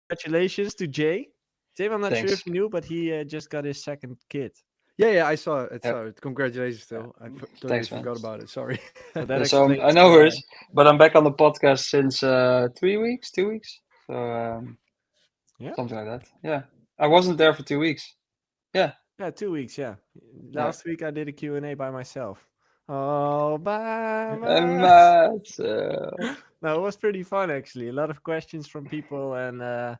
congratulations to Jay. Tim, I'm not sure if Thanks. you knew, but he just got his second kid. Yeah, I saw it. Yep. Saw it. Congratulations, Yeah. still. I totally Thanks, man. forgot about it. Sorry. So that I explains. know worries, but I'm back on the podcast since 3 weeks, 2 weeks, so Yeah, something like that. Yeah, I wasn't there for 2 weeks. Yeah, yeah, 2 weeks. Yeah, yeah. last week I did a Q&A by myself. All by And myself. No, it was pretty fun actually. A lot of questions from people and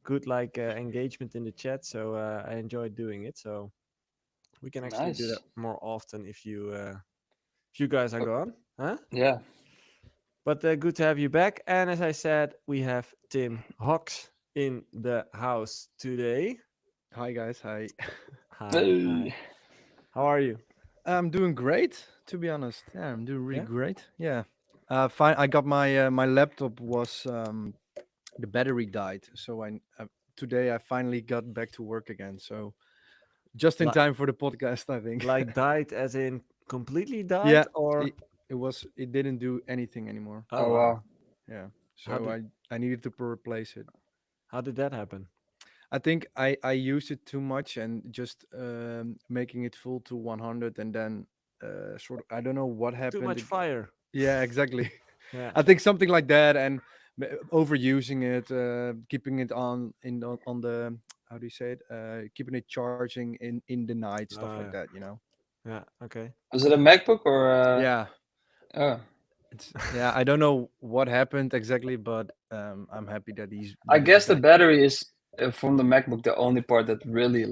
good engagement in the chat. So I enjoyed doing it. So we can actually do that nice. more often if you guys are Oh, gone, huh? yeah, But good to have you back. And as I said, we have Tim HOX in the house today. Hi, guys. Hi. Hi, hi. hey. How are you? I'm doing great, to be honest. Yeah, I'm doing really Yeah. great. Yeah. Fine. I got my laptop was the battery died, so today I finally got back to work again. So just in Like time for the podcast, I think. like died as in completely died Yeah, or it didn't do anything anymore. oh Oh wow. wow. Yeah. How So did I needed to replace it. how did that happen? I think I used it too much and just making it full to 100 and then sort of I don't know what Too happened. much fire. Yeah, exactly. Yeah. I think something like that and overusing it, keeping it on the how do you say it? Keeping it charging in the night, stuff like Yeah. that. You know. Yeah. Okay. Was it a MacBook or Yeah, oh? it's yeah. I don't know what happened exactly, but I'm happy I that it's guess the back. battery is from the MacBook the only part that really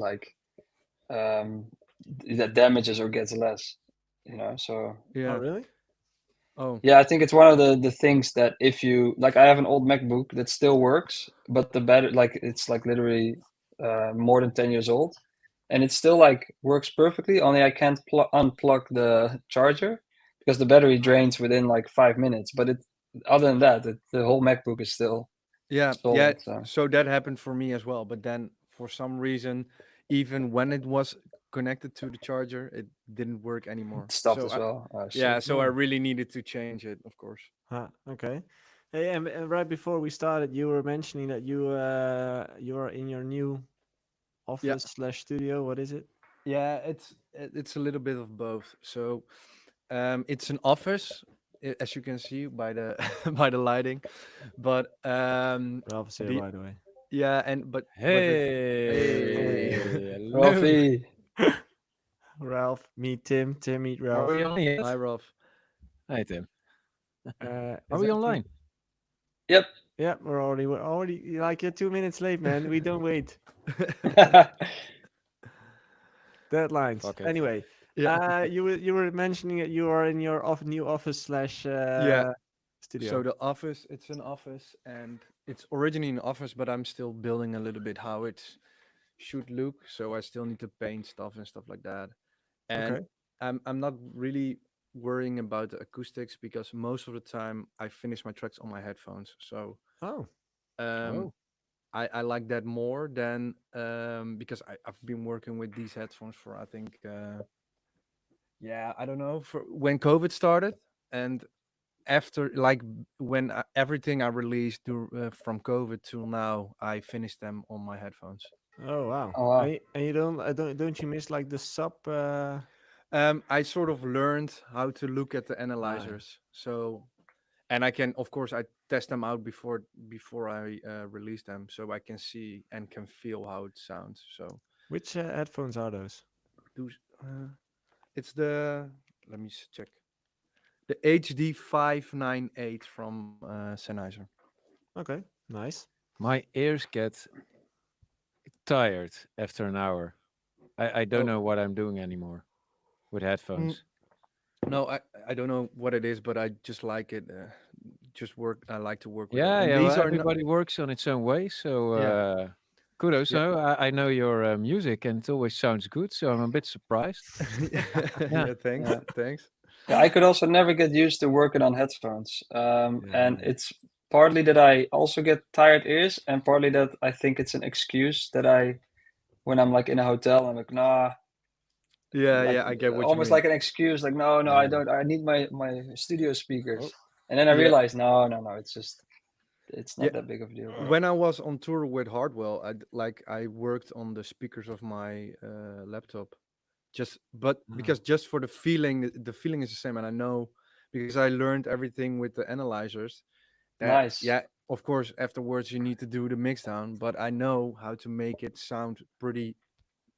um that damages or gets less. So Oh Yeah. really? Oh. yeah, I think it's one of the things that if you like, I have an old MacBook that still works, but the battery it's like literally more than 10 years old, and it still like works perfectly. Only I can't unplug the charger because the battery Oh. drains within like 5 minutes. But other than that, the whole MacBook is still Yeah. solid. So So that happened for me as well. But then for some reason, even when it was connected to the charger, it didn't work it anymore. stopped as well. Oh Yeah, shit. so I Oh. really needed to change it, of course. Huh. Okay. Hey, and right before we started, you were mentioning that you are in your new Yeah. office slash studio. What is it? Yeah, it's a little bit of both. So it's an office, as you can see by the by the lighting, but Ralph is here, the by the way. yeah, and but the hey, Hey. Hello. Ralphie. Ralph, meet Tim. Tim, meet Are we Ralph. on yet? hi Rolf. Hi, Tim. Are Is we that you? online? Yep. Yeah, we're already like you're 2 minutes late, man. We don't wait. Deadlines. Fuck it. Anyway, Yeah, you were mentioning that you are in your new office slash yeah. So studio. the office, it's an office, and it's originally an office, but I'm still building a little bit how it should look. So I still need to paint stuff and stuff like that. And Okay. I'm not really worrying about the acoustics because most of the time I finish my tracks on my headphones. So Oh. um, Oh. I like that more than because I've been working with these headphones for I think yeah, I don't know, for when COVID started, and after like when everything I released from COVID till now, I finished them on my headphones. Oh wow. Oh wow. And you don't you miss like the sub? I sort of learned how to look at the Ah, analyzers, so and I can, of course, I test them out before I release them, so I can see and can feel how it sounds. So which headphones are those? those, it's the let me check the HD 598 from Sennheiser. Okay, nice. My ears get tired after an hour. I don't Oh, know what I'm doing anymore with mm, headphones. no, I don't know what it is, but I just like it. Just work. I like to work with it, Yeah, and yeah. Well, these are not. everybody works on its own way. So Yeah, kudos. yeah, No, I know your music and it always sounds good. So I'm a bit surprised. Yeah. yeah. Thanks, Yeah. thanks. Yeah, I could also never get used to working on headphones. And Yeah. it's partly that I also get tired ears, and partly that I think it's an excuse that when I'm like in a hotel, I'm like, nah, Yeah. like I get what you almost mean. like an excuse, like, no, no, I Yeah. don't, I need my studio Oh, speakers. And then I Yeah, realized, no, no, no, it's just, it's Yeah, not that big of a deal. But when I was on tour with Hardwell, I worked on the speakers of my laptop, but because just for the feeling, the feeling is the same, and I know because I learned everything with the analyzers. nice. Yeah, of course, afterwards you need to do the mix down, but I know how to make it sound pretty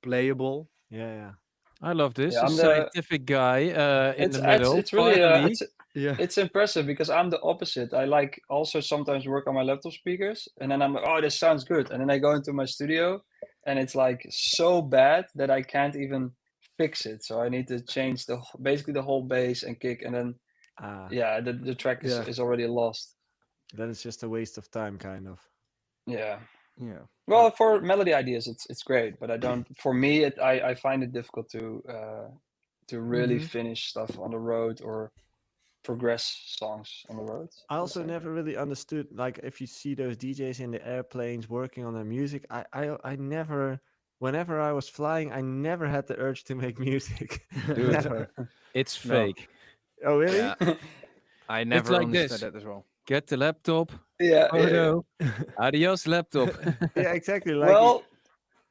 playable. Yeah. I love this. Yeah, A I'm the. scientific guy in the It's middle. it's really Finally. Yeah, it's impressive because I'm the opposite. I like also sometimes work on my laptop speakers, and then I'm like, oh, this sounds good, and then I go into my studio, and it's like so bad that I can't even fix it. So I need to change basically the whole bass and kick, and then Ah, yeah, the track yeah, is already lost. then it's just a waste of time, kind of. Yeah. yeah. Well, for melody ideas, it's great, but I don't. For me, I find it difficult to really Mhm. finish stuff on the road or progress songs on the road. I Let's also say. never really understood, like, if you see those DJs in the airplanes working on their music, I never, whenever I was flying, I never had the urge to make music. Dude, Never. it's No, fake. Oh, really? yeah, I It's never like understood this. that as well. Get the laptop. Yeah. Photo. Adios, laptop. Yeah, exactly. Like, Well,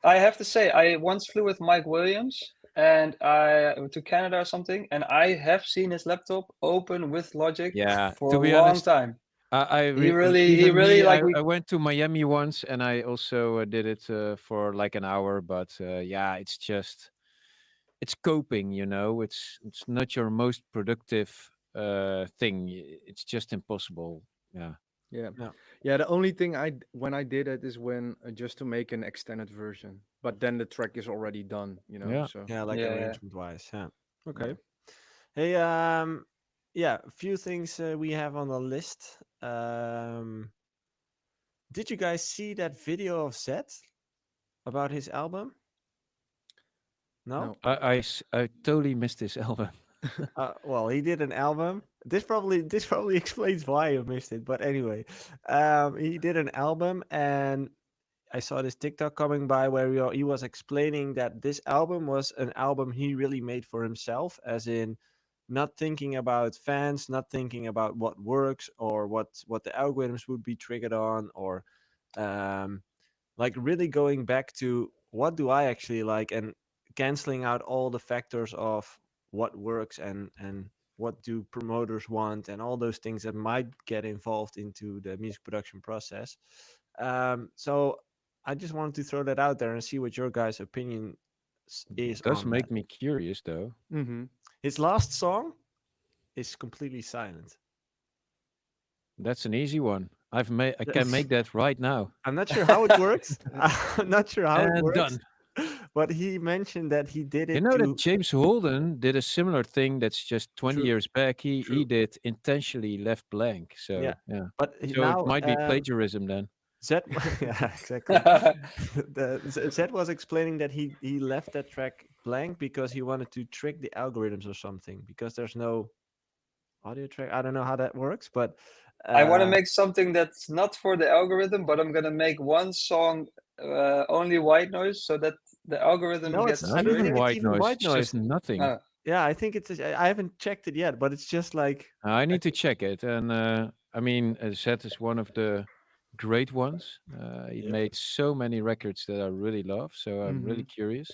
I have to say, I once flew with Mike Williams and I to Canada or something, and I have seen his laptop open with Logic Yeah, for to a be long honest, time. He even really me, like I we. went to Miami once and I also did it for like an hour, but yeah, it's coping, you know. It's not your most productive thing. It's just impossible. Yeah. Yeah, yeah, yeah. The only thing when I did it is when just to make an extended version, but then the track is already done, you know. Yeah. So yeah, like Yeah. arrangement wise. Yeah. yeah. Okay. Hey, yeah, a few things we have on the list. Did you guys see that video of Zed about his album? No? No. I totally missed this album. Well, he did an album. This probably explains why you missed it. But anyway, he did an album, and I saw this TikTok coming by where he was explaining that this album was an album he really made for himself, as in not thinking about fans, not thinking about what works or what the algorithms would be triggered on, or um, like really going back to what do I actually like, and canceling out all the factors of what works and what do promoters want and all those things that might get involved into the music production process. So I just wanted to throw that out there and see what your guys' opinion is Does on that. make me curious though. Mm-hmm. His last song is completely silent. That's an easy one. I can make that right now. I'm not sure how it works. I'm not sure how it And works, done. but he mentioned that he did You it know that to. James Holden did a similar thing that's just 20 True, years back. He true. did intentionally left blank. Yeah, So yeah. but So it now might be plagiarism then. Zed, yeah, exactly. Zed was explaining that he left that track blank because he wanted to trick the algorithms or something, because there's no audio track. I don't know how that works, but I want to uh, make something that's not for the algorithm, but I'm gonna make one song only white noise so that the algorithm no, gets I Not don't even think triggered. it's white even noise. white It's just noise. nothing. Yeah, I think it's. I haven't checked it yet, but it's just like. I need to check it. And I mean, Zed is one of the great ones. He Yep. made so many records that I really love. So I'm Mm-hmm. really curious.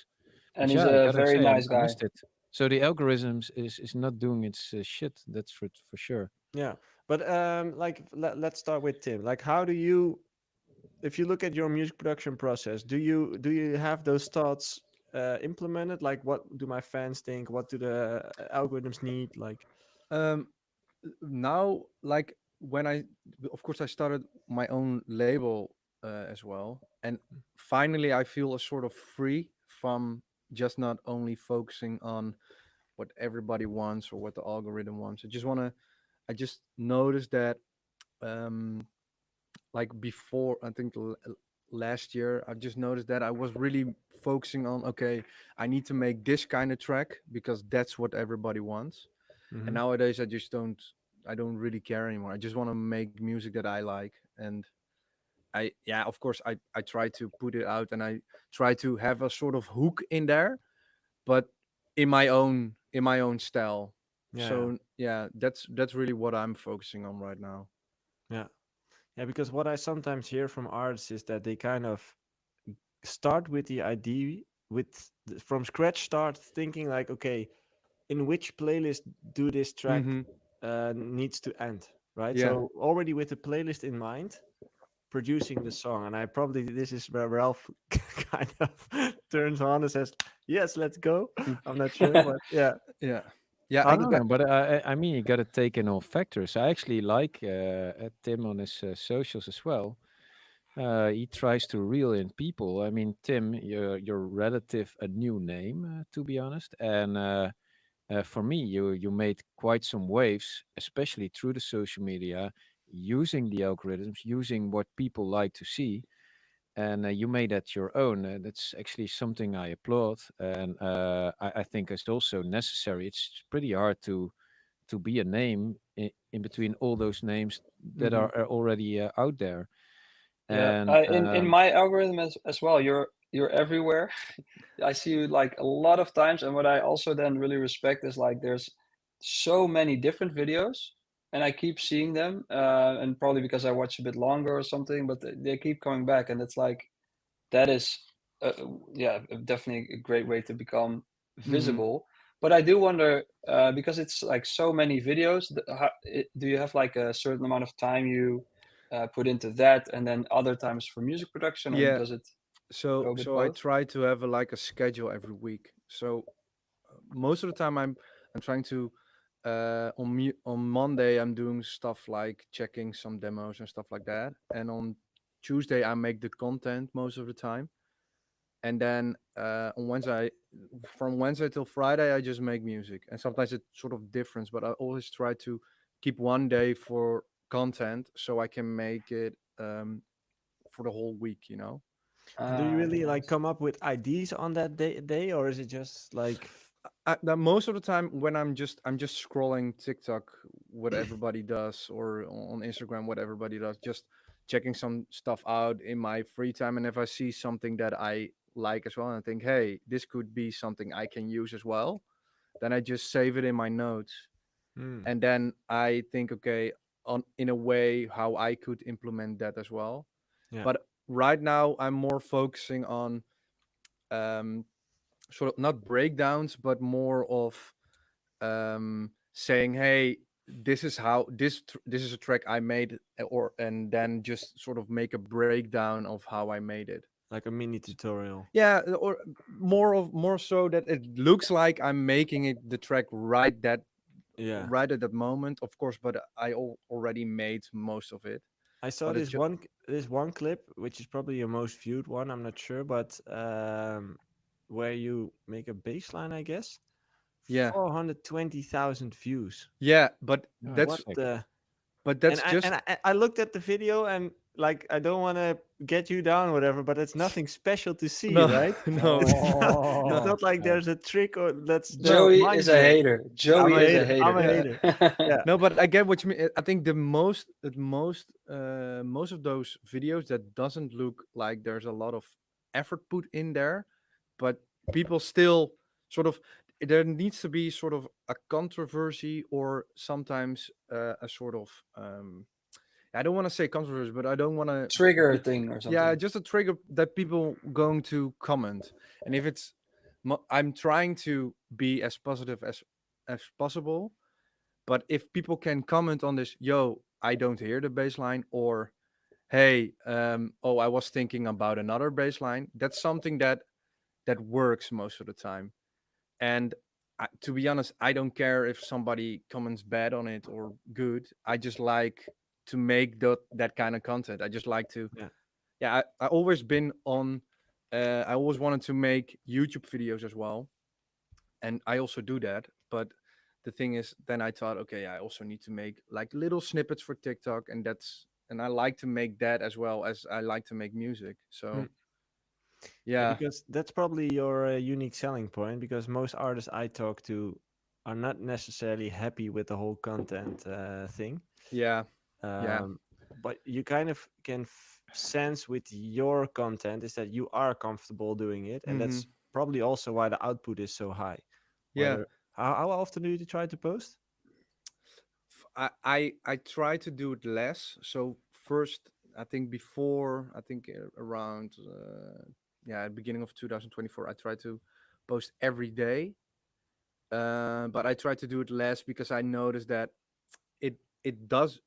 And But he's yeah, I a gotta very say, nice I guy. missed it. So the algorithms is not doing its shit. That's for sure. Yeah, but like let's start with Tim. Like, how do you, if you look at your music production process, do you have those thoughts implemented? Like, what do my fans think? What do the algorithms need? Like, Um, now, like when of course, I started my own label as well, and finally, I feel a sort of free from just not only focusing on what everybody wants or what the algorithm wants. I just noticed that, um, like before, I think last year, I just noticed that I was really focusing on, okay, I need to make this kind of track because that's what everybody wants. And mhm. nowadays, I don't really care anymore. I just want to make music that I like. And yeah, of course, I try to put it out and I try to have a sort of hook in there, but in my own style. Yeah, So yeah, that's really what I'm focusing on right now. yeah. Yeah, because what I sometimes hear from artists is that they kind of start with the idea from scratch, start thinking like, okay, in which playlist do this track Mm-hmm. needs to end, right? Yeah. So already with the playlist in mind, producing the song. And I probably, this is where Ralph kind of turns on and says, yes, let's go. I'm not sure, but yeah. Yeah. Yeah. I I don't got. know, but I mean, you got to take in all factors. I actually like Tim on his socials as well. He tries to reel in people. I mean, Tim, you're relative a new name, to be honest, and for me, you made quite some waves, especially through the social media, using the algorithms, using what people like to see, and you made that your own. That's actually something I applaud, and I think it's also necessary. It's pretty hard to be a name in between all those names that Mm-hmm. are already out there. Yeah, And in my algorithm as well, you're everywhere. I see you like a lot of times, and what I also then really respect is like there's so many different videos, and I keep seeing them, and probably because I watch a bit longer or something, but they keep coming back, and it's like that is, yeah, definitely a great way to become Mm-hmm. visible. But I do wonder, because it's like so many videos, do you have like a certain amount of time you put into that, and then other times for music production, or Yeah. does it So go with so I both? try to have like a schedule every week. So most of the time I'm trying to on Monday I'm doing stuff like checking some demos and stuff like that, and on Tuesday I make the content most of the time, and then on Wednesday, from Wednesday till Friday, I just make music, and sometimes it's sort of different, but I always try to keep one day for content so I can make it for the whole week, you know. And do you Ah, really like nice. come up with ideas on that day, or is it just like, Now most of the time when I'm just scrolling TikTok, what everybody does, or on Instagram, what everybody does, just checking some stuff out in my free time, and if I see something that I like as well, and I think, hey, this could be something I can use as well, then I just save it in my notes, hmm, and then I think, okay, on in a way how I could implement that as well. yeah, But right now I'm more focusing on um sort of not breakdowns, but more of saying, hey, this is how this is a track I made, or and then just sort of make a breakdown of how I made it. like a mini tutorial? Yeah, or more so that it looks like I'm making it the track Yeah. right at that moment, of course, but already made most of it. I saw But it's this just one clip, which is probably your most viewed one. I'm not sure, but where you make a baseline, I guess, yeah, 420,000 views. yeah, but oh, What that's sick. the? And that's I just and I looked at the video and like I don't want to get you down or whatever, but it's nothing special to see, no, right? no, It's no, not like No. there's a trick or that's no. Joey is mind a blowing. hater. I'm Joey a is a hater. I'm a hater. Yeah. hater. Yeah. No, but I get what you mean. I think most of those videos that doesn't look like there's a lot of effort put in there, but people still sort of, there needs to be sort of a controversy, or sometimes a sort of I don't want to say controversy, but I don't want to Trigger be, thing or yeah, something. just a trigger that people going to comment. And if it's I'm trying to be as positive as possible, but if people can comment on this, yo, I don't hear the bass line, or hey, oh, I was thinking about another bass line, that's something that works most of the time. And to be honest, I don't care if somebody comments bad on it or good. I just like to make that kind of content. I just like to, Yeah. yeah. I always been on. I always wanted to make YouTube videos as well, and I also do that. But the thing is, then I thought, okay, I also need to make like little snippets for TikTok, and I like to make that as well as I like to make music. Hmm. So Yeah, yeah, because that's probably your unique selling point. Because most artists I talk to are not necessarily happy with the whole content thing. yeah, yeah. Um, but you kind of can sense with your content is that you are comfortable doing it, and Mm-hmm. that's probably also why the output is so high. Yeah. Whether how often do you try to post? I try to do it less. So first, I think before, I think around, beginning of 2024, I tried to post every day. But I try to do it less because I noticed that it does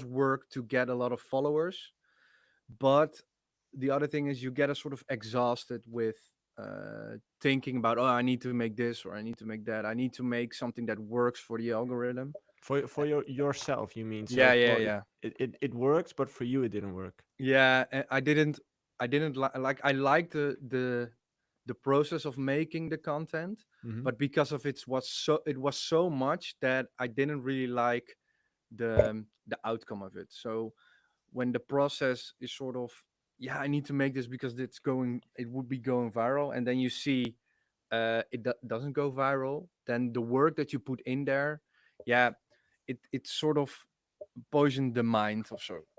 work to get a lot of followers, but the other thing is you get a sort of exhausted with thinking about, oh, I need to make this or I need to make that. I need to make something that works for the algorithm. For yourself, you mean? Yeah, So yeah, for yeah. it works, but for you it didn't work. Yeah, and I like the process of making the content, Mm-hmm. but because of it was so much that I didn't really like the outcome of it. So when the process is sort of, yeah, I need to make this because it would be going viral, and then you see doesn't go viral, then the work that you put in there, yeah, it sort of poisoned the mind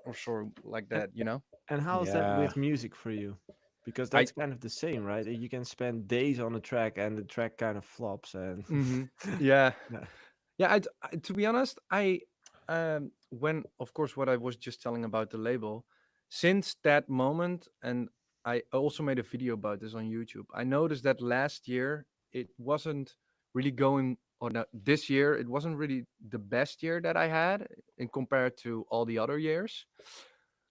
or so like And that, you know. and how is that Yeah. with music for you? Because I that's kind of the same, right? You can spend days on a track and the track kind of flops and hmm yeah. yeah. Yeah, to be honest, when, of course, what I was just telling about the label, since that moment, and I also made a video about this on YouTube. I noticed that last year it wasn't really going, or no, this year it wasn't really the best year that I had in compared to all the other years.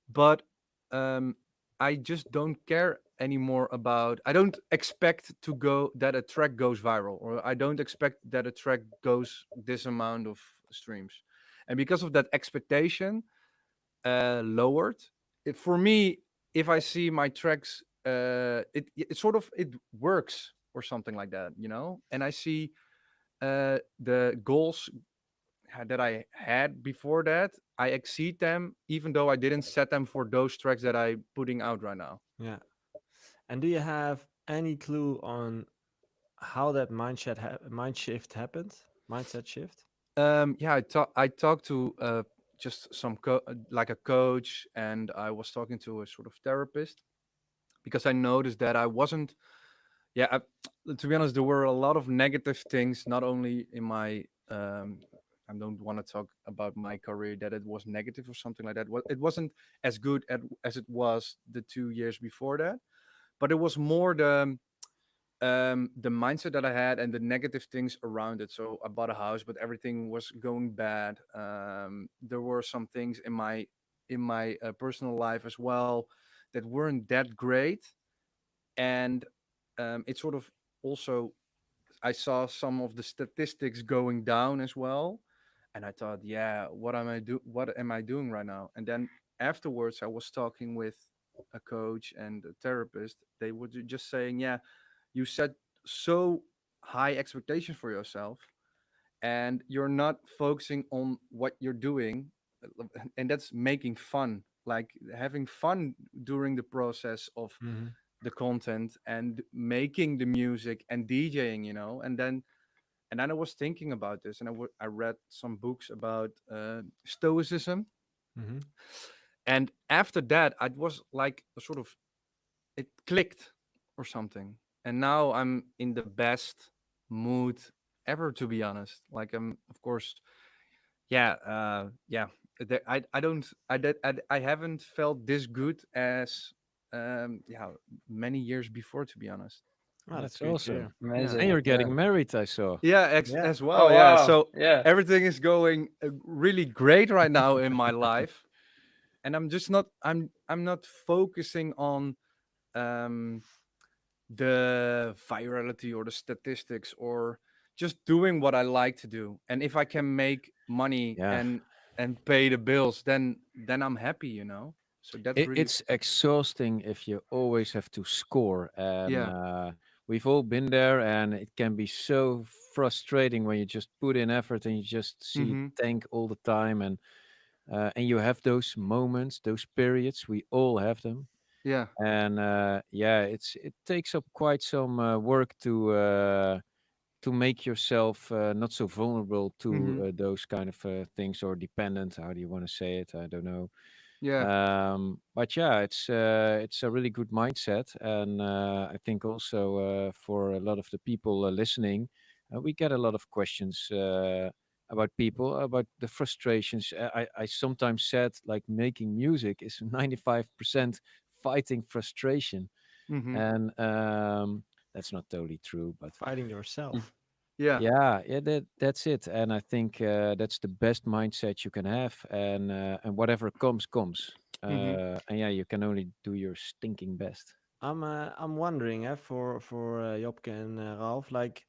But um, I just don't care anymore about. I don't expect to go that a track goes viral, or I don't expect that a track goes this amount of streams, and because of that expectation lowered, for me, if I see my tracks, it sort of it works or something like that, you know, and I see the goals that I had before that, I exceed them, even though I didn't set them for those tracks that I putting out right now. Yeah. And do you have any clue on how that mind shift happened? Mindset shift? Yeah, I talked to just like a coach, and I was talking to a sort of therapist because I noticed that I wasn't. Yeah, to be honest, there were a lot of negative things, not only in my. I don't want to talk about my career that it was negative or something like that. It wasn't as good as it was the 2 years before that, but it was more the mindset that I had and the negative things around it. So I bought a house, but everything was going bad. There were some things in my personal life as well that weren't that great, and it sort of also, I saw some of the statistics going down as well, and I thought, yeah, what am I doing right now? And then afterwards, I was talking with a coach and a therapist. They were just saying, yeah, you set so high expectations for yourself, and you're not focusing on what you're doing, and that's making fun, like having fun during the process of Mm-hmm. the content and making the music and DJing, and then I was thinking about this, and I read some books about stoicism, Mm-hmm. and after that I was like a sort of, it clicked or something, and now I'm in the best mood ever, to be honest. Like, I'm, of course, yeah, yeah. I don't I haven't felt this good as yeah, many years before, to be honest. Oh, that's That's great to awesome. hear. Yeah. And Amazing. you're Yeah. getting married, I saw. Yeah, Yeah. as well. Oh Yeah, wow. so Yeah. everything is going really great right now in my life, and I'm not focusing on um the virality or the statistics, or just doing what I like to do. And if I can make money Yeah. and pay the bills, then I'm happy, So that's really, It's exhausting if you always have to score. And yeah. we've all been there, and it can be so frustrating when you just put in effort and you just see Mm-hmm. tank all the time. And you have those moments, those periods. We all have them. Yeah. And yeah, it takes up quite some work to make yourself not so vulnerable to Mm-hmm. those kind of things, or dependent. How do you want to say it? I don't know. Yeah. But yeah, it's a really good mindset, and I think also for a lot of the people listening, we get a lot of questions about people, about the frustrations. I sometimes said like making music is 95% fighting frustration, Mm-hmm. and that's not totally true, but Fighting yourself. Yeah. yeah, that's it. And I think that's the best mindset you can have, and whatever comes comes. Mm-hmm. And yeah, you can only do your stinking best. I'm wondering, for Jopke and Ralph, like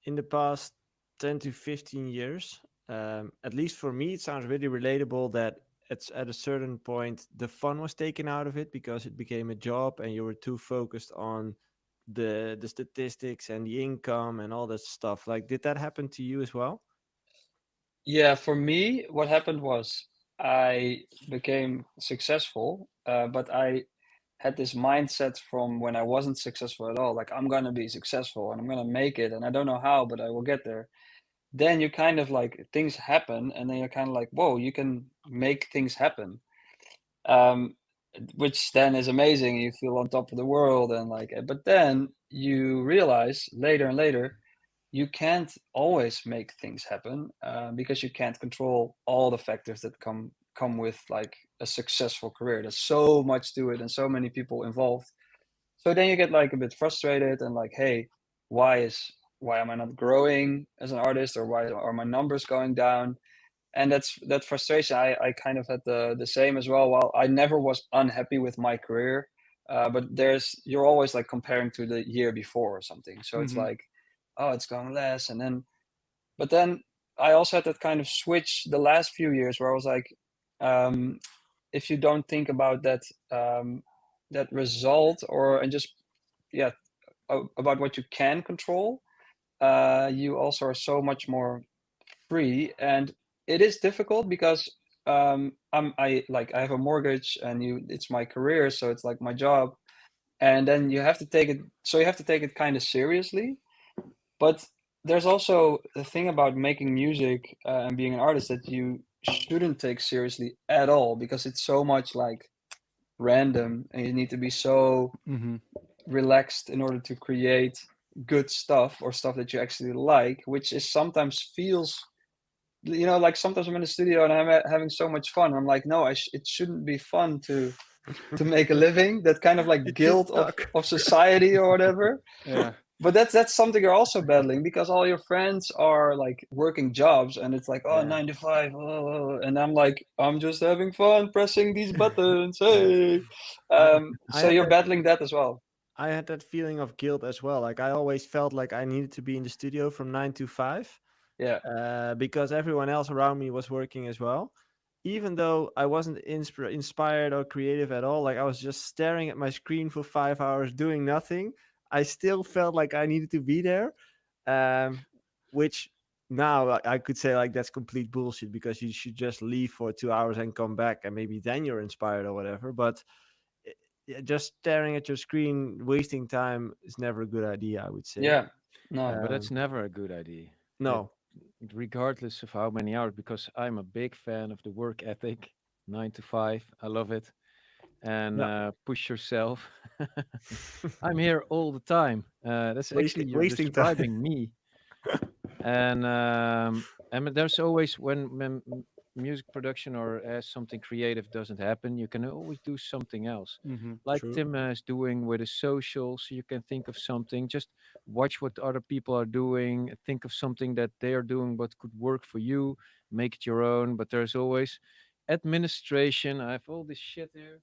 in the past 10 to 15 years, at least for me, it sounds really relatable that it's at a certain point the fun was taken out of it because it became a job and you were too focused on the statistics and the income and all that stuff. Like, did that happen to you as well? Yeah, for me, what happened was I became successful, but I had this mindset from when I wasn't successful at all. Like, I'm gonna be successful and I'm gonna make it, and I don't know how, but I will get there. Then you kind of like things happen, and then you're kind of like, whoa, you can make things happen. Um, which then is amazing. You feel on top of the world, and like, but then you realize later and later you can't always make things happen because you can't control all the factors that come with like a successful career. There's so much to it and so many people involved. So then you get like a bit frustrated and like, hey, why am I not growing as an artist, or why are my numbers going down? And that frustration. I kind of had the same as well. While I never was unhappy with my career, but you're always like comparing to the year before or something. So it's Mm-hmm. like, oh, it's going less, and then but then I also had that kind of switch the last few years where I was like, um, if you don't think about that result, and just yeah about what you can control, you also are so much more free. And it is difficult because I have a mortgage, and it's my career, so it's like my job, and then you have to take it, kind of seriously. But there's also the thing about making music and being an artist that you shouldn't take seriously at all, because it's so much like random, and you need to be so Mm-hmm. relaxed in order to create good stuff, or stuff that you actually like, which is sometimes feels, like sometimes I'm in the studio and I'm having so much fun. I'm like, no, it shouldn't be fun to make a living. That kind of like It should guilt of suck. society or whatever. Yeah. But that's something you're also battling, because all your friends are like working jobs, and it's like, oh, Yeah. 9 to 5, and I'm like, I'm just having fun pressing these buttons, hey. I I So had you're that battling that as well. I had that feeling of guilt as well. Like, I always felt like I needed to be in the studio from 9 to 5, Yeah, because everyone else around me was working as well. Even though I wasn't inspired or creative at all, like I was just staring at my screen for 5 hours doing nothing. I still felt like I needed to be there, um, which now I could say like that's complete bullshit, because you should just leave for 2 hours and come back, and maybe then you're inspired or whatever. But yeah, just staring at your screen, wasting time is never a good idea, I would say. yeah, no, But that's Um, never a good idea. It, no, regardless of how many hours, because I'm a big fan of the work ethic, 9 to 5. I love it, and yeah, push yourself. I'm here all the time. That's actually you're wasting time. describing me. And there's always when music production or something creative doesn't happen, you can always do something else, Mm-hmm. like True. Tim is doing with his social. So you can think of something, just watch what other people are doing, think of something that they are doing but could work for you, make it your own. But there's always administration. I have all this shit here,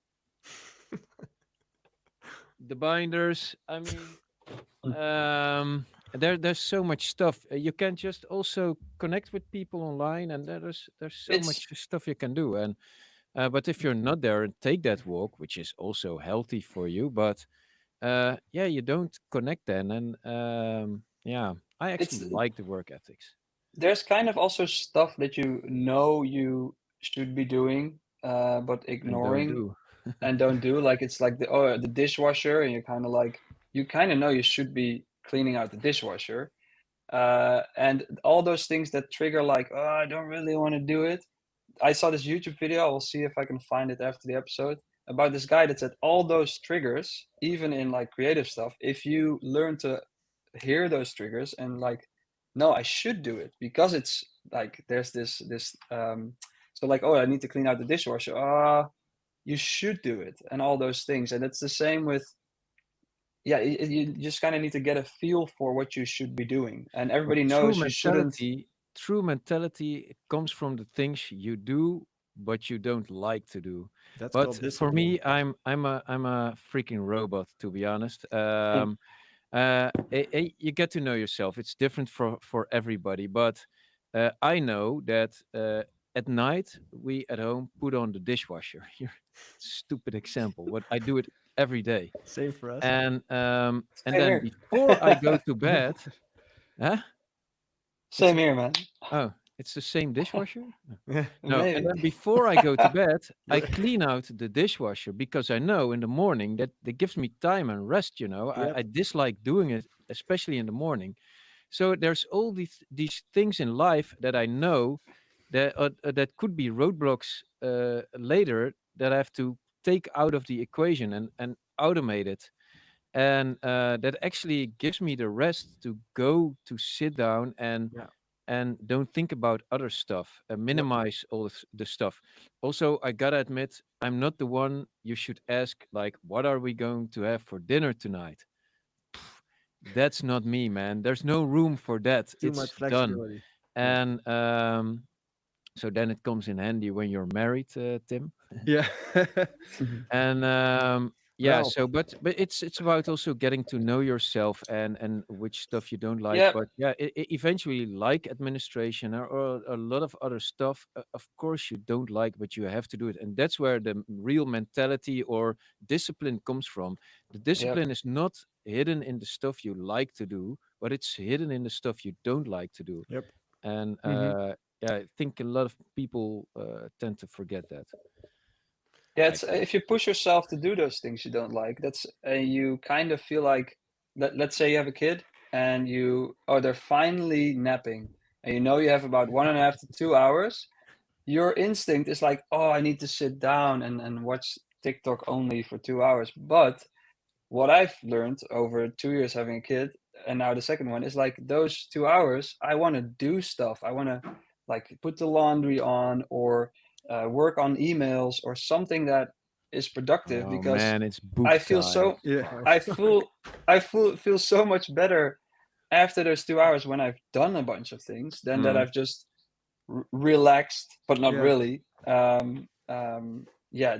the binders, I mean, um there's so much stuff. You can just also connect with people online, and there's so it's much stuff you can do. And but if you're not there and take that walk, which is also healthy for you, but yeah, you don't connect then. And yeah, I actually it's like the work ethics there's kind of also stuff that you should be doing, but and don't ignoring do. and don't do. Like, it's like the dishwasher, and you're kind of like, you kind of know you should be cleaning out the dishwasher, and all those things that trigger like, oh, I don't really want to do it. I saw this YouTube video. I'll see if I can find it after the episode, about this guy that said all those triggers, even in like creative stuff, if you learn to hear those triggers and like, no, I should do it because like there's this so like, oh, I need to clean out the dishwasher. You should do it, and all those things. And it's the same with, yeah, you just kind of need to get a feel for what you should be doing, and But everybody knows you shouldn't. true mentality comes from the things you do, but you don't like to do. That's But called for discipline. me, I'm a freaking robot, to be honest. You get to know yourself. It's different for everybody, but I know that at night we at home put on the dishwasher. Here, stupid example, but I do it every day, Same for us. and Same then here. before I go to bed, huh? It's Same here, man. Oh, it's the same dishwasher? Yeah. No, and Maybe. then before I go to bed, I clean out the dishwasher because I know in the morning that that gives me time and rest, you know. Yep. I dislike doing it, especially in the morning. So there's all these things in life that I know that could be roadblocks later that I have to take out of the equation and automate it. And that actually gives me the rest to go to sit down Yeah. and don't think about other stuff and Yep. minimize all the stuff. Also, I gotta admit, I'm not the one you should ask, like, what are we going to have for dinner tonight? That's not me, man. There's no room for that. Too much It's done. flexibility. Yeah. And so then it comes in handy when you're married, Tim. Yeah. And yeah, Ralph. so but it's about also getting to know yourself and which stuff you don't like. Yeah, But yeah, eventually, like administration or a lot of other stuff, of course you don't like, but you have to do it, and that's where the real mentality or discipline comes from. The yep. discipline is not hidden in the stuff you like to do, but it's hidden in the stuff you don't like to do. Yep. And Hmm. yeah, I think a lot of people tend to forget that. Yeah, Like, it's if you push yourself to do those things you don't like, that's you kind of feel like, let's say you have a kid and they're finally napping, and you know you have about 1.5 to 2 hours. Your instinct is like, oh, I need to sit down and watch TikTok only for 2 hours. But what I've learned over 2 years having a kid, and now the second one, is like those 2 hours, I want to do stuff. I want to like put the laundry on, or work on emails or something that is productive, oh because man, it's I book feel time. so Yeah. I feel feel so much better after those 2 hours when I've done a bunch of things than that Mm. I've just relaxed, but not Yeah. really. Yeah,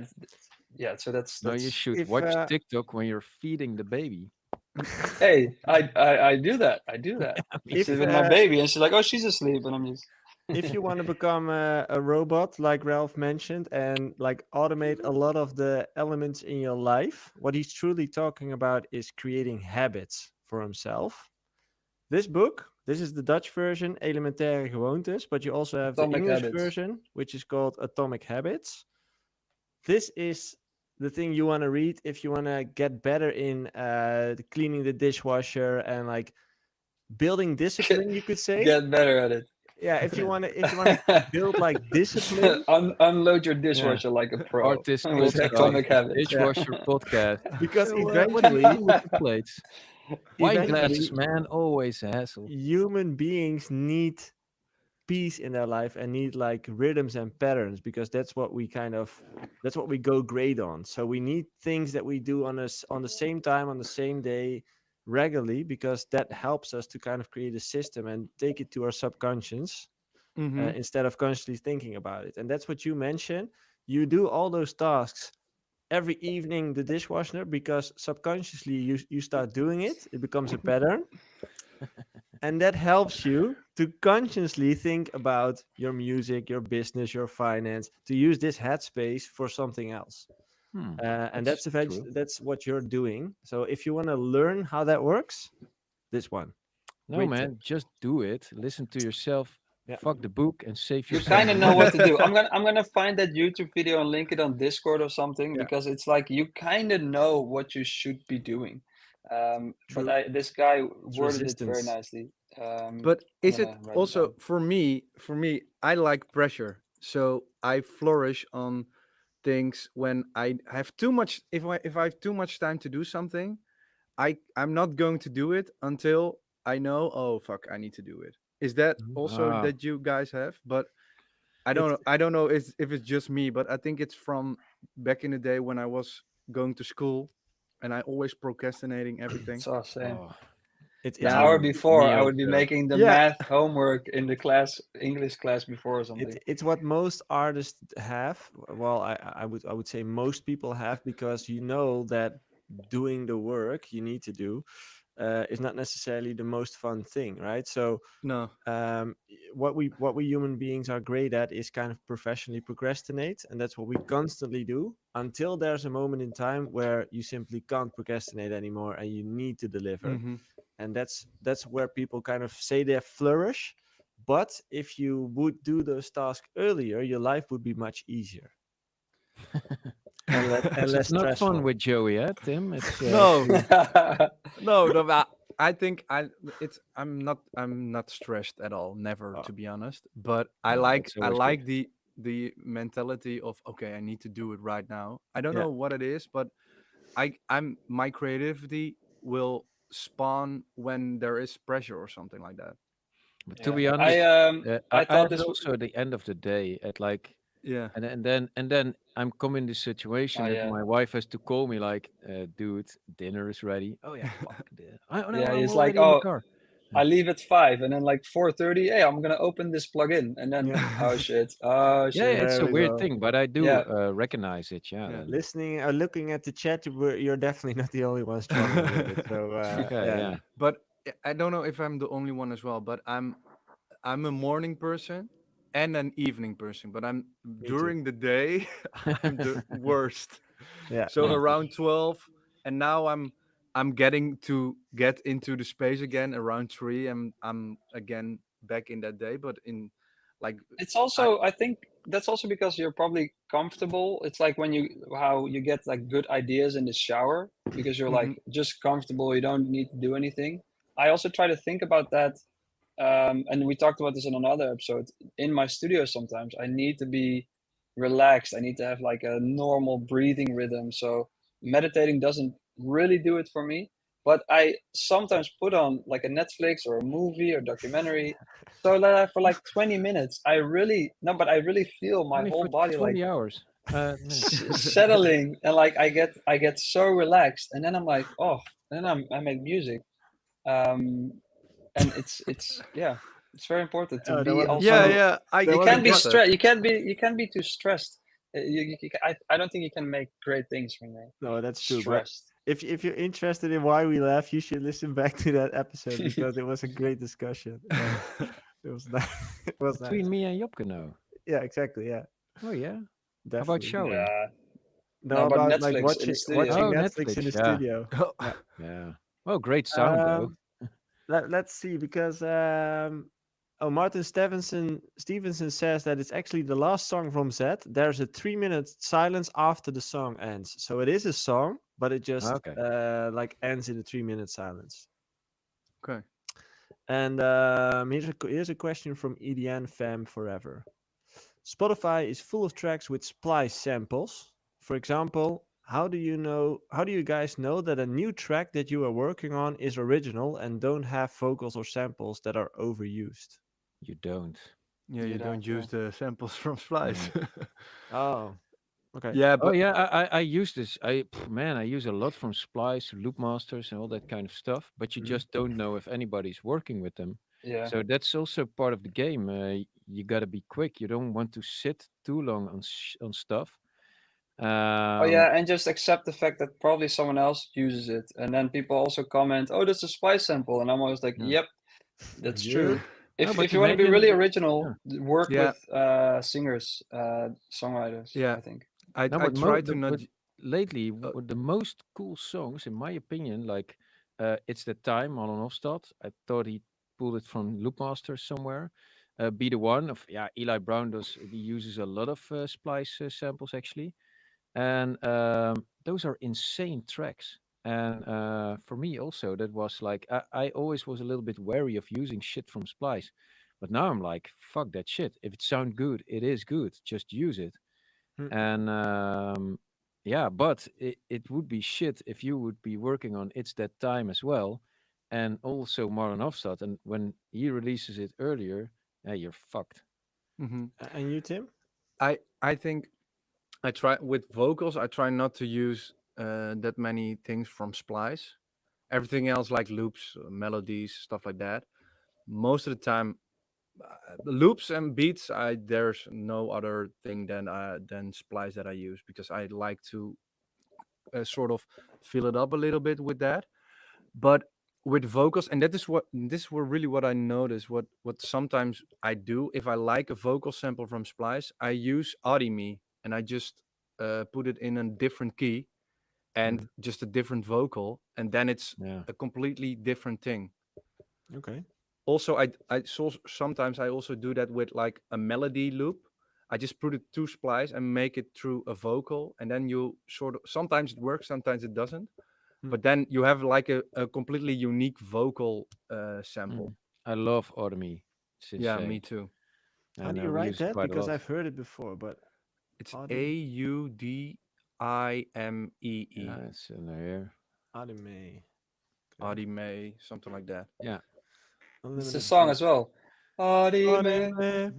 yeah. So No, you that's. should If watch TikTok when you're feeding the baby. Hey, I do that. I do that. Me I sit if with too. my baby, and she's like, "Oh, she's asleep," and I'm just. if you want to become a robot, like Ralph mentioned, and like automate a lot of the elements in your life, what he's truly talking about is creating habits for himself. This book, this is the Dutch version, Elementaire Gewoontes, but you also have the Atomic English Habits. version, which is called Atomic Habits. This is the thing you want to read if you want to get better in cleaning the dishwasher and like building Get, discipline, you could say. get better at it. Yeah, if you want to build like discipline. Unload your Yeah, dishwasher like a pro Artist with podcast, exactly. Atomic Habits. Yeah, dishwasher podcast. because So, what do you do eventually with the plates? Wine glasses, eventually man, always a hassle. human beings need peace in their life and need like rhythms and patterns, because that's what we go great on. So we need things that we do on the same time, on the same day, regularly, because that helps us to kind of create a system and take it to our subconscious, Hmm. instead of consciously thinking about it. And that's what you mentioned. You do all those tasks every evening, the dishwasher, because subconsciously you start doing it, it becomes a pattern, and that helps you to consciously think about your music, your business, your finance, to use this headspace for something else. Hmm, And that's that's true. eventually that's what you're doing. So if you want to learn how that works, this one, No, great tip. man, just do it. Listen to yourself. Yeah. Fuck the book and save You yourself kind of know money. what to do. I'm gonna find that YouTube video and link it on Discord or something, Yeah, because it's like you kind of know what you should be doing. But true. this guy It's worded it very resistance. nicely. But I'm is it gonna write it also down. for me? For me, I like pressure, so I flourish on things when I have too much. If I have too much time to do something, I'm not going to do it until I know. Oh fuck, I need to do it. Is that Mhm. also Ah, that you guys have? But I don't It's know. I don't know if it's just me, but I think it's from back in the day when I was going to school, and I always procrastinating everything. So same. oh, The Yeah, hour me before, I would be also. making the yeah. math homework in the class, English class before or something. It's what most artists have. Well, I would say most people have, because you know that doing the work you need to do is not necessarily the most fun thing, right? So no. what we human beings are great at is kind of professionally procrastinate, and that's what we constantly do until there's a moment in time where you simply can't procrastinate anymore and you need to deliver. Hmm. And that's where people kind of say they flourish. But if you would do those tasks earlier, your life would be much easier and less and It's less not fun stressful. with Joey, eh, Tim? It's No, too. no, no. I think I'm not stressed at all. Never, Oh, to be honest. But I Ah, like that's I always good. like the mentality of, okay, I need to do it right now. I don't yeah. know what it is, but I'm my creativity will spawn when there is pressure or something like that. But to Yeah, be I honest, I I thought have it this. also at the end of the day at like, Yeah. and then I'm come in this situation Oh that yeah, my wife has to call me like, dude, dinner is ready. Oh yeah, fuck. No, yeah. I'm He's like, already in the oh, car. I leave at 5, and then like 4:30. Hey, I'm gonna open this plugin, and then Yeah. oh shit, oh Yeah, shit. it's There a we weird go. thing, but I do Yeah, recognize it. Yeah, Yeah. then Listening or looking at the chat, you're definitely not the only one struggling with it. So okay, yeah, yeah. But I don't know if I'm the only one as well, but I'm a morning person and an evening person, but I'm me too. during the day I'm the worst. Yeah, So me Yeah. too. around 12, and now I'm getting to get into the space again around 3. I'm again back in that day, but in like it's I also, I think that's also because you're probably comfortable. It's like when you how you get like good ideas in the shower because you're like Mhm. just comfortable. You don't need to do anything. I also try to think about that, and we talked about this in another episode. In my studio, sometimes I need to be relaxed. I need to have like a normal breathing rhythm. So meditating doesn't really do it for me. But I sometimes put on like a Netflix or a movie or documentary, so that for like 20 minutes, I really no, but I really feel my Only whole for body like 20 hours. No. settling, and like I get so relaxed, and then I'm like, oh, then I make music. Um, and it's yeah, it's very important to Oh, that be was a Yeah, funny. also. yeah, That You was a can't be good. that. stressed. You can't be too stressed. I don't think you can make great things when you're No, that's true. But stressed. if you're interested in why we laugh, you should listen back to that episode because it was a great discussion. It was nice. It was Between nice. me and Jopke now. Yeah, exactly. Yeah, Oh yeah. How about definitely. showering? Yeah. No, No, about about like Netflix in the watching studio. Oh, Netflix in Netflix. the Yeah, studio. Yeah. yeah. Oh, great sound though. Um. Let's see, because oh, Martin Stevenson says that it's actually the last song from Z. There's a 3-minute silence after the song ends, so it is a song, but it just Okay. like ends in a 3-minute silence. Okay. And here's a question from EDN Fam Forever. Spotify is full of tracks with splice samples. For example, how do you guys know that a new track that you are working on is original and don't have vocals or samples that are overused? You don't. Yeah, You you don't don't. use the samples from Splice. No. Oh, okay. Yeah, Oh but yeah, I use this. Man, I use a lot from Splice, Loop Masters, and all that kind of stuff. But you Mhm. just don't know if anybody's working with them. Yeah. So that's also part of the game. You gotta be quick. You don't want to sit too long on on stuff. Oh Um, yeah, and just accept the fact that probably someone else uses it, and then people also comment, "Oh, that's a spice sample," and I'm always like, yeah. "Yep, that's Yeah. true." No, If but you want to be imagine. really Yeah. original, work yeah, with singers, songwriters. yeah. I think. No, I but try to not. but lately Uh, the most cool songs, in my opinion, like "It's the Time" on Hofstad. I thought he pulled it from Loopmaster somewhere. "Be the One" of, yeah, Eli Brown does. He uses a lot of Splice samples actually, and those are insane tracks. And for me also, that was like, I always was a little bit wary of using shit from Splice, but now I'm like, fuck that shit. If it sounds good, it is good. Just use it. Hmm. And yeah, but it would be shit if you would be working on "It's That Time" as well, and also Marlon Hofstad. And when he releases it earlier, yeah, you're fucked. Hmm. And you, Tim? I think I try with vocals. I try not to use that many things from Splice. Everything else like loops, melodies, stuff like that. Most of the time, the loops and beats. There's no other thing than Splice that I use because I like to sort of fill it up a little bit with that. But with vocals, and this were really what I noticed. What sometimes I do if I like a vocal sample from Splice, I use Audime and I just put it in a different key and Mhm. just a different vocal, and then it's Yeah. a completely different thing. Okay. Also, I saw sometimes I also do that with like a melody loop. I just put it to Splice and make it through a vocal, and then you sort of sometimes it works, sometimes it doesn't. Hmm. But then you have like a completely unique vocal sample. Mm. I love Automy. It's Yeah, me insane. too. How do And you we write use it that? quite a Because lot. I've heard it before, but It's Audime, Audimee. Yeah, it's in here. Audime. Okay. Audime, something like that. Yeah. It's a Unlimited song beat. as well. Audime. Audime.